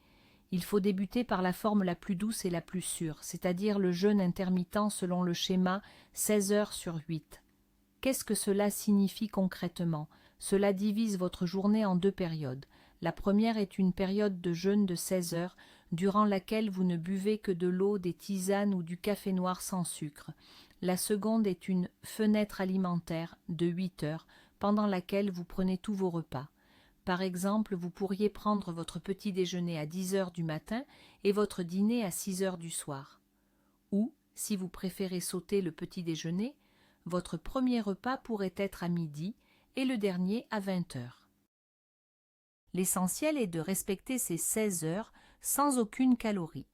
Il faut débuter par la forme la plus douce et la plus sûre, c'est-à-dire le jeûne intermittent selon le schéma 16 heures sur 8. Qu'est-ce que cela signifie concrètement? Cela divise votre journée en 2 périodes. La première est une période de jeûne de 16 heures, durant laquelle vous ne buvez que de l'eau, des tisanes ou du café noir sans sucre. La seconde est une fenêtre alimentaire de 8 heures, pendant laquelle vous prenez tous vos repas. Par exemple, vous pourriez prendre votre petit déjeuner à 10 heures du matin et votre dîner à 6 heures du soir. Ou, si vous préférez sauter le petit déjeuner, votre premier repas pourrait être à midi et le dernier à 20 heures. L'essentiel est de respecter ces 16 heures sans aucune calorie.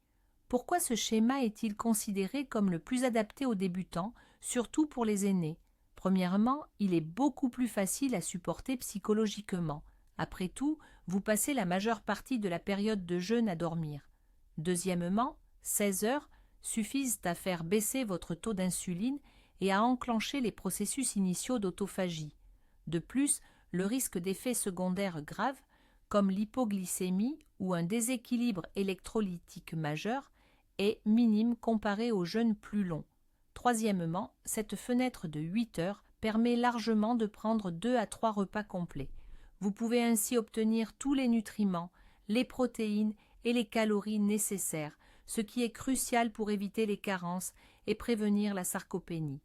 Pourquoi ce schéma est-il considéré comme le plus adapté aux débutants, surtout pour les aînés? Premièrement, il est beaucoup plus facile à supporter psychologiquement. Après tout, vous passez la majeure partie de la période de jeûne à dormir. Deuxièmement, 16 heures suffisent à faire baisser votre taux d'insuline et à enclencher les processus initiaux d'autophagie. De plus, le risque d'effets secondaires graves, comme l'hypoglycémie ou un déséquilibre électrolytique majeur, est minime comparé au jeûne plus long. Troisièmement, cette fenêtre de 8 heures permet largement de prendre 2 à 3 repas complets. Vous pouvez ainsi obtenir tous les nutriments, les protéines et les calories nécessaires, ce qui est crucial pour éviter les carences et prévenir la sarcopénie.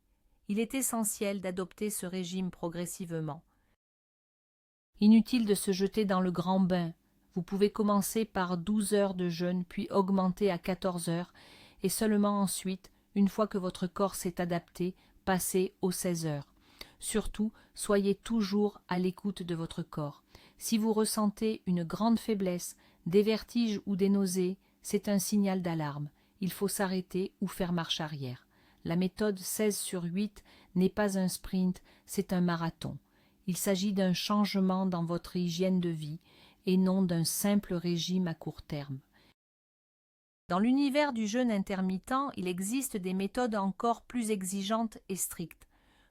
Il est essentiel d'adopter ce régime progressivement. Inutile de se jeter dans le grand bain. Vous pouvez commencer par 12 heures de jeûne, puis augmenter à 14 heures, et seulement ensuite, une fois que votre corps s'est adapté, passer aux 16 heures. Surtout, soyez toujours à l'écoute de votre corps. Si vous ressentez une grande faiblesse, des vertiges ou des nausées, c'est un signal d'alarme. Il faut s'arrêter ou faire marche arrière. La méthode 16/8 n'est pas un sprint, c'est un marathon. Il s'agit d'un changement dans votre hygiène de vie et non d'un simple régime à court terme. Dans l'univers du jeûne intermittent, il existe des méthodes encore plus exigeantes et strictes.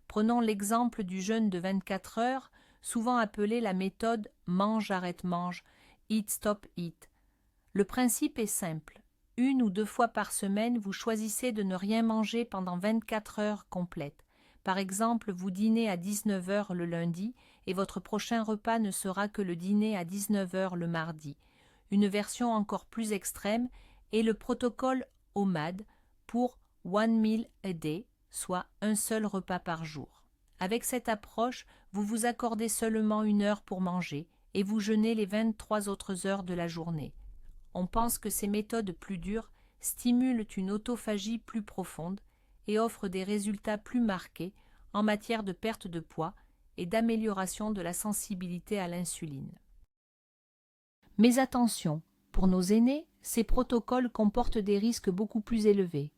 Prenons l'exemple du jeûne de 24 heures, souvent appelé la méthode mange-arrête-mange, eat-stop-eat. Le principe est simple. 1 ou 2 fois par semaine, vous choisissez de ne rien manger pendant 24 heures complètes. Par exemple, vous dînez à 19 heures le lundi et votre prochain repas ne sera que le dîner à 19 heures le mardi. Une version encore plus extrême est le protocole OMAD pour One Meal a Day, soit un seul repas par jour. Avec cette approche, vous vous accordez seulement 1 heure pour manger et vous jeûnez les 23 autres heures de la journée. On pense que ces méthodes plus dures stimulent une autophagie plus profonde et offrent des résultats plus marqués en matière de perte de poids et d'amélioration de la sensibilité à l'insuline. Mais attention, pour nos aînés, ces protocoles comportent des risques beaucoup plus élevés.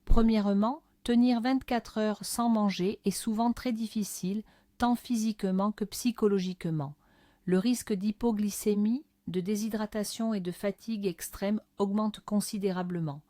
Premièrement, tenir 24 heures sans manger est souvent très difficile, tant physiquement que psychologiquement. Le risque d'hypoglycémie, de déshydratation et de fatigue extrême augmente considérablement.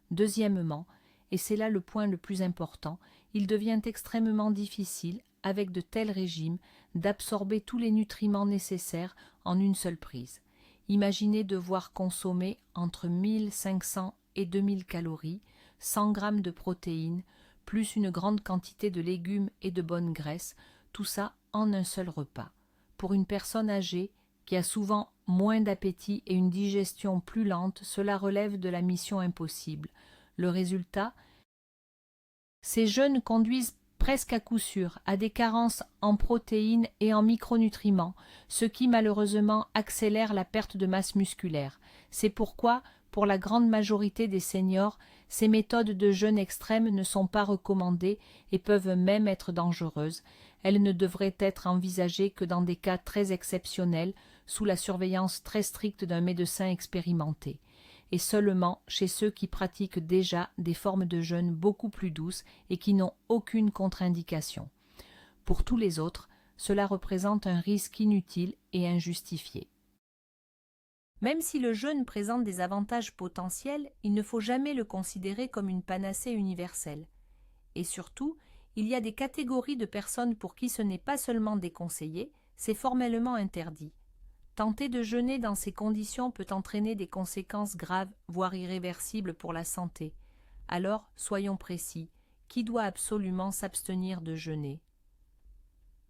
Deuxièmement, et c'est là le point le plus important, il devient extrêmement difficile, avec de tels régimes, d'absorber tous les nutriments nécessaires en une seule prise. Imaginez devoir consommer entre 1500 et 2000 calories, 100 grammes de protéines, plus une grande quantité de légumes et de bonnes graisses, tout ça en un seul repas. Pour une personne âgée, qui a souvent moins d'appétit et une digestion plus lente, cela relève de la mission impossible. Le résultat, ces jeûnes conduisent presque à coup sûr à des carences en protéines et en micronutriments, ce qui malheureusement accélère la perte de masse musculaire. C'est pourquoi, pour la grande majorité des seniors, ces méthodes de jeûne extrême ne sont pas recommandées et peuvent même être dangereuses. Elles ne devraient être envisagées que dans des cas très exceptionnels, sous la surveillance très stricte d'un médecin expérimenté, et seulement chez ceux qui pratiquent déjà des formes de jeûne beaucoup plus douces et qui n'ont aucune contre-indication. Pour tous les autres, cela représente un risque inutile et injustifié. Même si le jeûne présente des avantages potentiels, il ne faut jamais le considérer comme une panacée universelle. Et surtout, il y a des catégories de personnes pour qui ce n'est pas seulement déconseillé, c'est formellement interdit. Tenter de jeûner dans ces conditions peut entraîner des conséquences graves, voire irréversibles pour la santé. Alors, soyons précis, qui doit absolument s'abstenir de jeûner?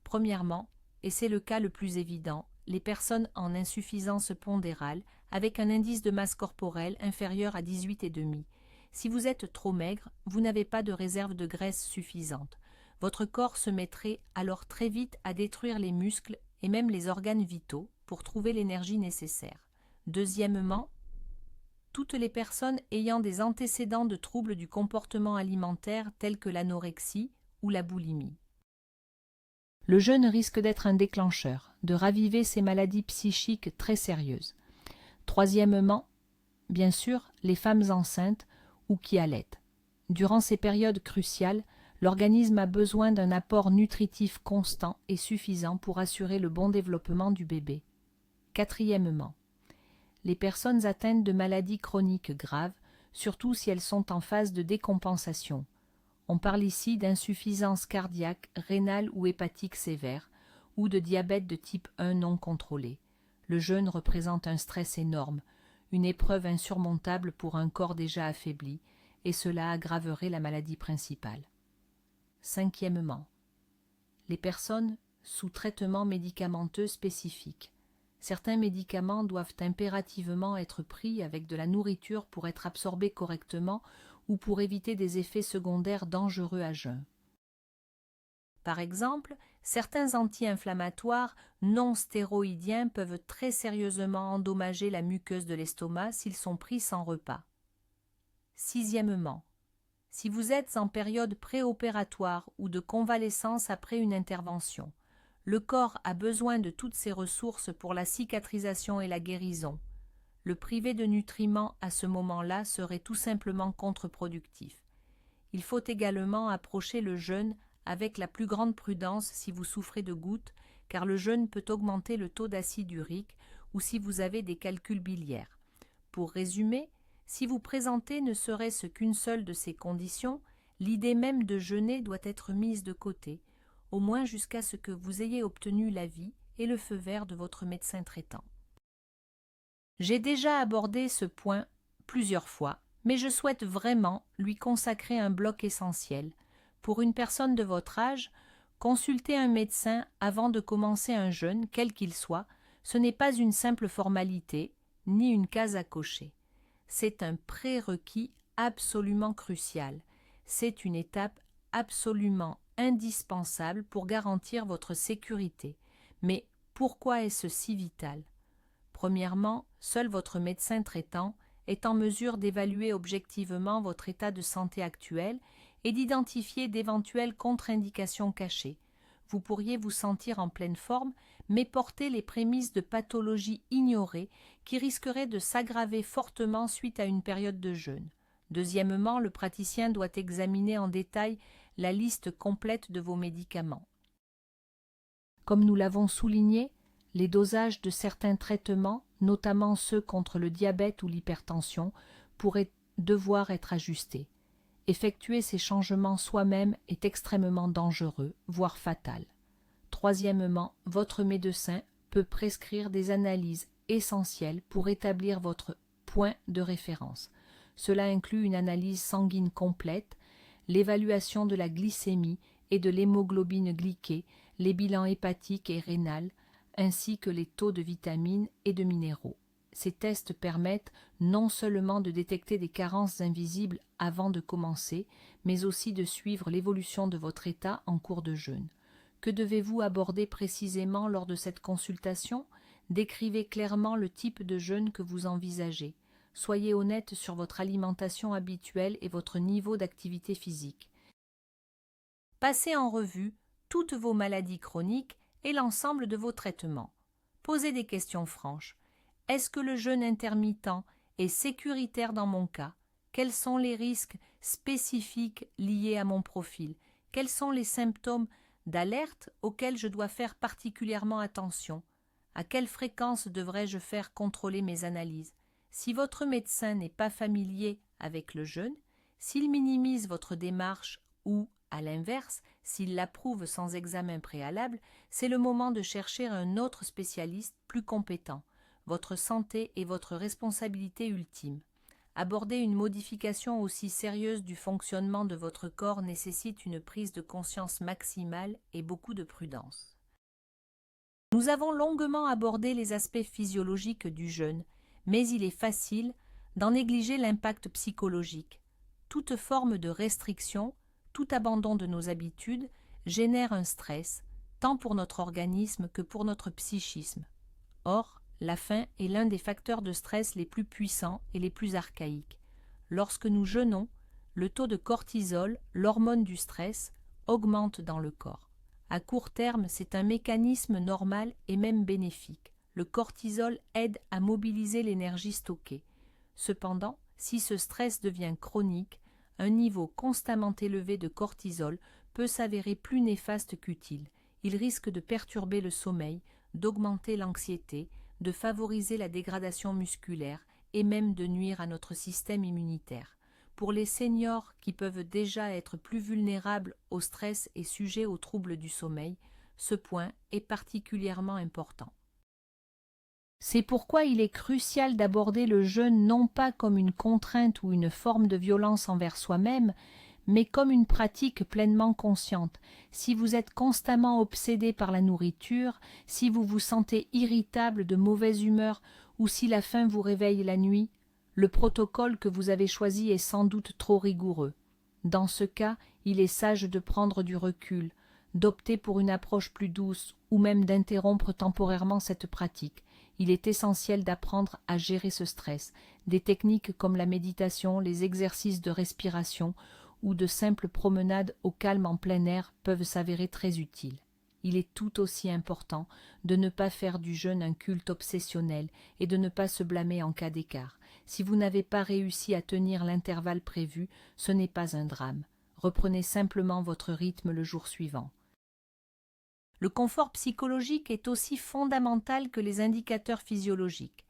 Premièrement, et c'est le cas le plus évident, les personnes en insuffisance pondérale avec un indice de masse corporelle inférieur à 18,5. Si vous êtes trop maigre, vous n'avez pas de réserve de graisse suffisante. Votre corps se mettrait alors très vite à détruire les muscles et même les organes vitaux pour trouver l'énergie nécessaire. Deuxièmement, toutes les personnes ayant des antécédents de troubles du comportement alimentaire tels que l'anorexie ou la boulimie. Le jeûne risque d'être un déclencheur, de raviver ces maladies psychiques très sérieuses. Troisièmement, bien sûr, les femmes enceintes ou qui allaitent. Durant ces périodes cruciales, l'organisme a besoin d'un apport nutritif constant et suffisant pour assurer le bon développement du bébé. Quatrièmement, les personnes atteintes de maladies chroniques graves, surtout si elles sont en phase de décompensation. On parle ici d'insuffisance cardiaque, rénale ou hépatique sévère, ou de diabète de type 1 non contrôlé. Le jeûne représente un stress énorme, une épreuve insurmontable pour un corps déjà affaibli, et cela aggraverait la maladie principale. Cinquièmement, les personnes sous traitement médicamenteux spécifique. Certains médicaments doivent impérativement être pris avec de la nourriture pour être absorbés correctement ou pour éviter des effets secondaires dangereux à jeun. Par exemple, certains anti-inflammatoires non stéroïdiens peuvent très sérieusement endommager la muqueuse de l'estomac s'ils sont pris sans repas. Sixièmement, si vous êtes en période préopératoire ou de convalescence après une intervention, le corps a besoin de toutes ses ressources pour la cicatrisation et la guérison. Le priver de nutriments à ce moment-là serait tout simplement contre-productif. Il faut également approcher le jeûne avec la plus grande prudence si vous souffrez de gouttes, car le jeûne peut augmenter le taux d'acide urique ou si vous avez des calculs biliaires. Pour résumer, si vous présentez ne serait-ce qu'une seule de ces conditions, l'idée même de jeûner doit être mise de côté, au moins jusqu'à ce que vous ayez obtenu l'avis et le feu vert de votre médecin traitant. J'ai déjà abordé ce point plusieurs fois, mais je souhaite vraiment lui consacrer un bloc essentiel. Pour une personne de votre âge, consulter un médecin avant de commencer un jeûne, quel qu'il soit, ce n'est pas une simple formalité, ni une case à cocher. C'est un prérequis absolument crucial. C'est une étape absolument indispensable pour garantir votre sécurité. Mais pourquoi est-ce si vital ? Premièrement, seul votre médecin traitant est en mesure d'évaluer objectivement votre état de santé actuel et d'identifier d'éventuelles contre-indications cachées. Vous pourriez vous sentir en pleine forme, mais porter les prémices de pathologie ignorées qui risqueraient de s'aggraver fortement suite à une période de jeûne. Deuxièmement, le praticien doit examiner en détail la liste complète de vos médicaments. Comme nous l'avons souligné, les dosages de certains traitements, notamment ceux contre le diabète ou l'hypertension, pourraient devoir être ajustés. Effectuer ces changements soi-même est extrêmement dangereux, voire fatal. Troisièmement, votre médecin peut prescrire des analyses essentielles pour établir votre point de référence. Cela inclut une analyse sanguine complète, l'évaluation de la glycémie et de l'hémoglobine glyquée, les bilans hépatiques et rénal, ainsi que les taux de vitamines et de minéraux. Ces tests permettent non seulement de détecter des carences invisibles avant de commencer, mais aussi de suivre l'évolution de votre état en cours de jeûne. Que devez-vous aborder précisément lors de cette consultation ? Décrivez clairement le type de jeûne que vous envisagez. Soyez honnête sur votre alimentation habituelle et votre niveau d'activité physique. Passez en revue toutes vos maladies chroniques et l'ensemble de vos traitements. Posez des questions franches. Est-ce que le jeûne intermittent est sécuritaire dans mon cas ? Quels sont les risques spécifiques liés à mon profil ? Quels sont les symptômes d'alerte auxquels je dois faire particulièrement attention ? À quelle fréquence devrais-je faire contrôler mes analyses ? Si votre médecin n'est pas familier avec le jeûne, s'il minimise votre démarche ou, à l'inverse, s'il l'approuve sans examen préalable, c'est le moment de chercher un autre spécialiste plus compétent. Votre santé est votre responsabilité ultime. Aborder une modification aussi sérieuse du fonctionnement de votre corps nécessite une prise de conscience maximale et beaucoup de prudence. Nous avons longuement abordé les aspects physiologiques du jeûne, mais il est facile d'en négliger l'impact psychologique. Toute forme de restriction, tout abandon de nos habitudes génère un stress, tant pour notre organisme que pour notre psychisme. Or, la faim est l'un des facteurs de stress les plus puissants et les plus archaïques. Lorsque nous jeûnons, le taux de cortisol, l'hormone du stress, augmente dans le corps. À court terme, c'est un mécanisme normal et même bénéfique. Le cortisol aide à mobiliser l'énergie stockée. Cependant, si ce stress devient chronique, un niveau constamment élevé de cortisol peut s'avérer plus néfaste qu'utile. Il risque de perturber le sommeil, d'augmenter l'anxiété, de favoriser la dégradation musculaire et même de nuire à notre système immunitaire. Pour les seniors qui peuvent déjà être plus vulnérables au stress et sujets aux troubles du sommeil, ce point est particulièrement important. C'est pourquoi il est crucial d'aborder le jeûne non pas comme une contrainte ou une forme de violence envers soi-même, mais comme une pratique pleinement consciente. Si vous êtes constamment obsédé par la nourriture, si vous vous sentez irritable, de mauvaise humeur, ou si la faim vous réveille la nuit, le protocole que vous avez choisi est sans doute trop rigoureux. Dans ce cas, il est sage de prendre du recul, d'opter pour une approche plus douce, ou même d'interrompre temporairement cette pratique. Il est essentiel d'apprendre à gérer ce stress. Des techniques comme la méditation, les exercices de respiration ou de simples promenades au calme en plein air peuvent s'avérer très utiles. Il est tout aussi important de ne pas faire du jeûne un culte obsessionnel et de ne pas se blâmer en cas d'écart. Si vous n'avez pas réussi à tenir l'intervalle prévu, ce n'est pas un drame. Reprenez simplement votre rythme le jour suivant. Le confort psychologique est aussi fondamental que les indicateurs physiologiques.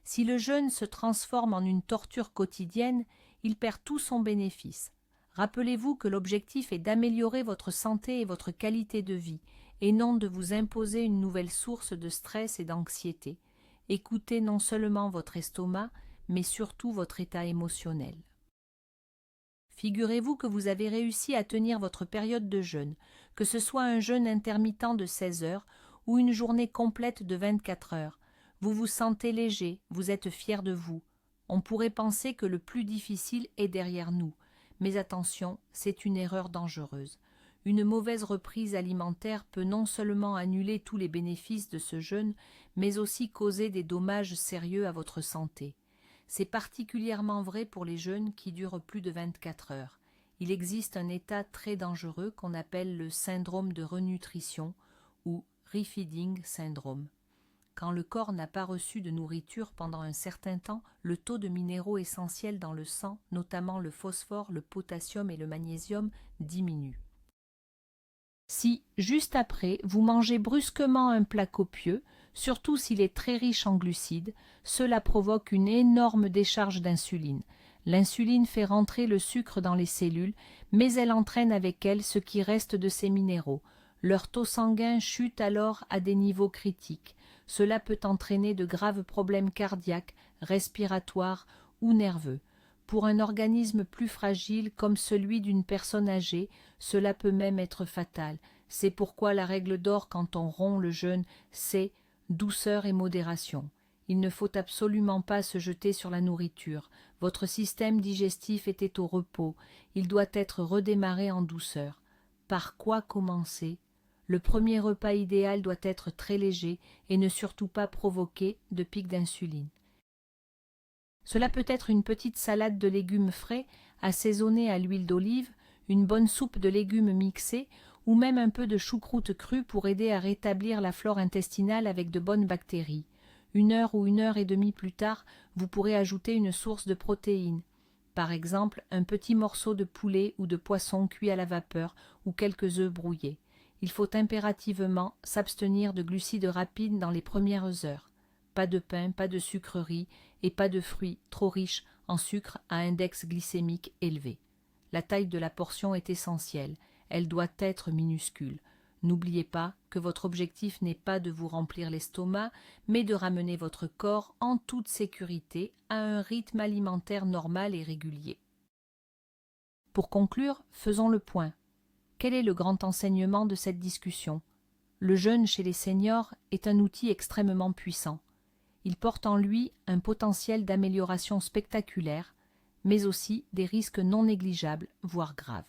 Si le jeûne se transforme en une torture quotidienne, il perd tout son bénéfice. Rappelez-vous que l'objectif est d'améliorer votre santé et votre qualité de vie, et non de vous imposer une nouvelle source de stress et d'anxiété. Écoutez non seulement votre estomac, mais surtout votre état émotionnel. Figurez-vous que vous avez réussi à tenir votre période de jeûne, que ce soit un jeûne intermittent de 16 heures ou une journée complète de 24 heures. Vous vous sentez léger, vous êtes fier de vous. On pourrait penser que le plus difficile est derrière nous, mais attention, c'est une erreur dangereuse. Une mauvaise reprise alimentaire peut non seulement annuler tous les bénéfices de ce jeûne, mais aussi causer des dommages sérieux à votre santé. C'est particulièrement vrai pour les jeûnes qui durent plus de 24 heures. Il existe un état très dangereux qu'on appelle le syndrome de renutrition ou refeeding syndrome. Quand le corps n'a pas reçu de nourriture pendant un certain temps, le taux de minéraux essentiels dans le sang, notamment le phosphore, le potassium et le magnésium, diminue. Si, juste après, vous mangez brusquement un plat copieux, surtout s'il est très riche en glucides, cela provoque une énorme décharge d'insuline. L'insuline fait rentrer le sucre dans les cellules, mais elle entraîne avec elle ce qui reste de ces minéraux. Leur taux sanguin chute alors à des niveaux critiques. Cela peut entraîner de graves problèmes cardiaques, respiratoires ou nerveux. Pour un organisme plus fragile comme celui d'une personne âgée, cela peut même être fatal. C'est pourquoi la règle d'or quand on rompt le jeûne, c'est douceur et modération. Il ne faut absolument pas se jeter sur la nourriture. Votre système digestif était au repos. Il doit être redémarré en douceur. Par quoi commencer ? Le premier repas idéal doit être très léger et ne surtout pas provoquer de pic d'insuline. Cela peut être une petite salade de légumes frais, assaisonnée à l'huile d'olive, une bonne soupe de légumes mixés, ou même un peu de choucroute crue pour aider à rétablir la flore intestinale avec de bonnes bactéries. 1 heure ou 1 heure et demie plus tard, vous pourrez ajouter une source de protéines. Par exemple, un petit morceau de poulet ou de poisson cuit à la vapeur ou quelques œufs brouillés. Il faut impérativement s'abstenir de glucides rapides dans les premières heures. Pas de pain, pas de sucreries et pas de fruits trop riches en sucre à index glycémique élevé. La taille de la portion est essentielle, elle doit être minuscule. N'oubliez pas que votre objectif n'est pas de vous remplir l'estomac, mais de ramener votre corps en toute sécurité à un rythme alimentaire normal et régulier. Pour conclure, faisons le point. Quel est le grand enseignement de cette discussion ? Le jeûne chez les seniors est un outil extrêmement puissant. Il porte en lui un potentiel d'amélioration spectaculaire, mais aussi des risques non négligeables, voire graves.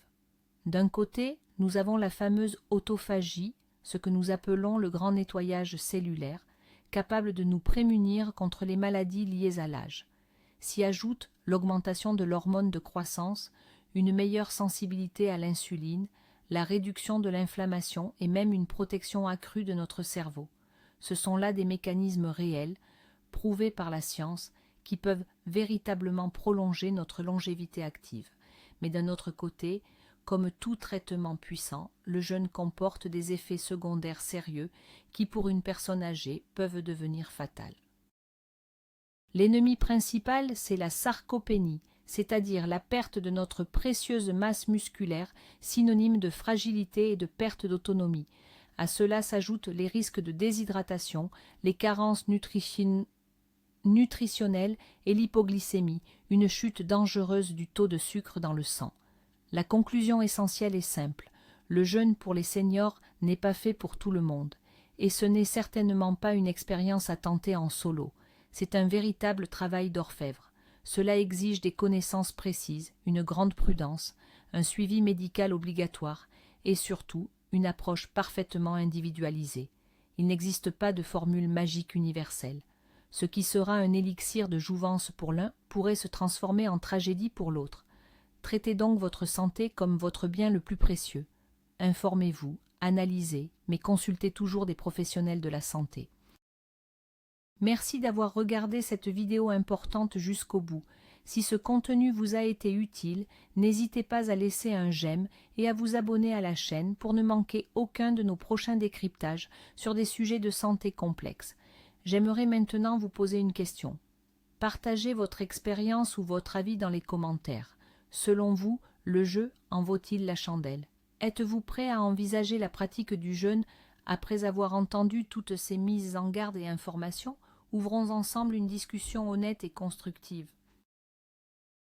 D'un côté, nous avons la fameuse autophagie, ce que nous appelons le grand nettoyage cellulaire, capable de nous prémunir contre les maladies liées à l'âge. S'y ajoute l'augmentation de l'hormone de croissance, une meilleure sensibilité à l'insuline, la réduction de l'inflammation et même une protection accrue de notre cerveau. Ce sont là des mécanismes réels, prouvés par la science, qui peuvent véritablement prolonger notre longévité active. Mais d'un autre côté, comme tout traitement puissant, le jeûne comporte des effets secondaires sérieux qui, pour une personne âgée, peuvent devenir fatals. L'ennemi principal, c'est la sarcopénie, c'est-à-dire la perte de notre précieuse masse musculaire, synonyme de fragilité et de perte d'autonomie. À cela s'ajoutent les risques de déshydratation, les carences nutritionnelle et l'hypoglycémie, une chute dangereuse du taux de sucre dans le sang. La conclusion essentielle est simple. Le jeûne pour les seniors n'est pas fait pour tout le monde. Et ce n'est certainement pas une expérience à tenter en solo. C'est un véritable travail d'orfèvre. Cela exige des connaissances précises, une grande prudence, un suivi médical obligatoire et surtout une approche parfaitement individualisée. Il n'existe pas de formule magique universelle. Ce qui sera un élixir de jouvence pour l'un pourrait se transformer en tragédie pour l'autre. Traitez donc votre santé comme votre bien le plus précieux. Informez-vous, analysez, mais consultez toujours des professionnels de la santé. Merci d'avoir regardé cette vidéo importante jusqu'au bout. Si ce contenu vous a été utile, n'hésitez pas à laisser un j'aime et à vous abonner à la chaîne pour ne manquer aucun de nos prochains décryptages sur des sujets de santé complexes. J'aimerais maintenant vous poser une question. Partagez votre expérience ou votre avis dans les commentaires. Selon vous, le jeûne en vaut-il la chandelle? Êtes-vous prêt à envisager la pratique du jeûne après avoir entendu toutes ces mises en garde et informations? Ouvrons ensemble une discussion honnête et constructive.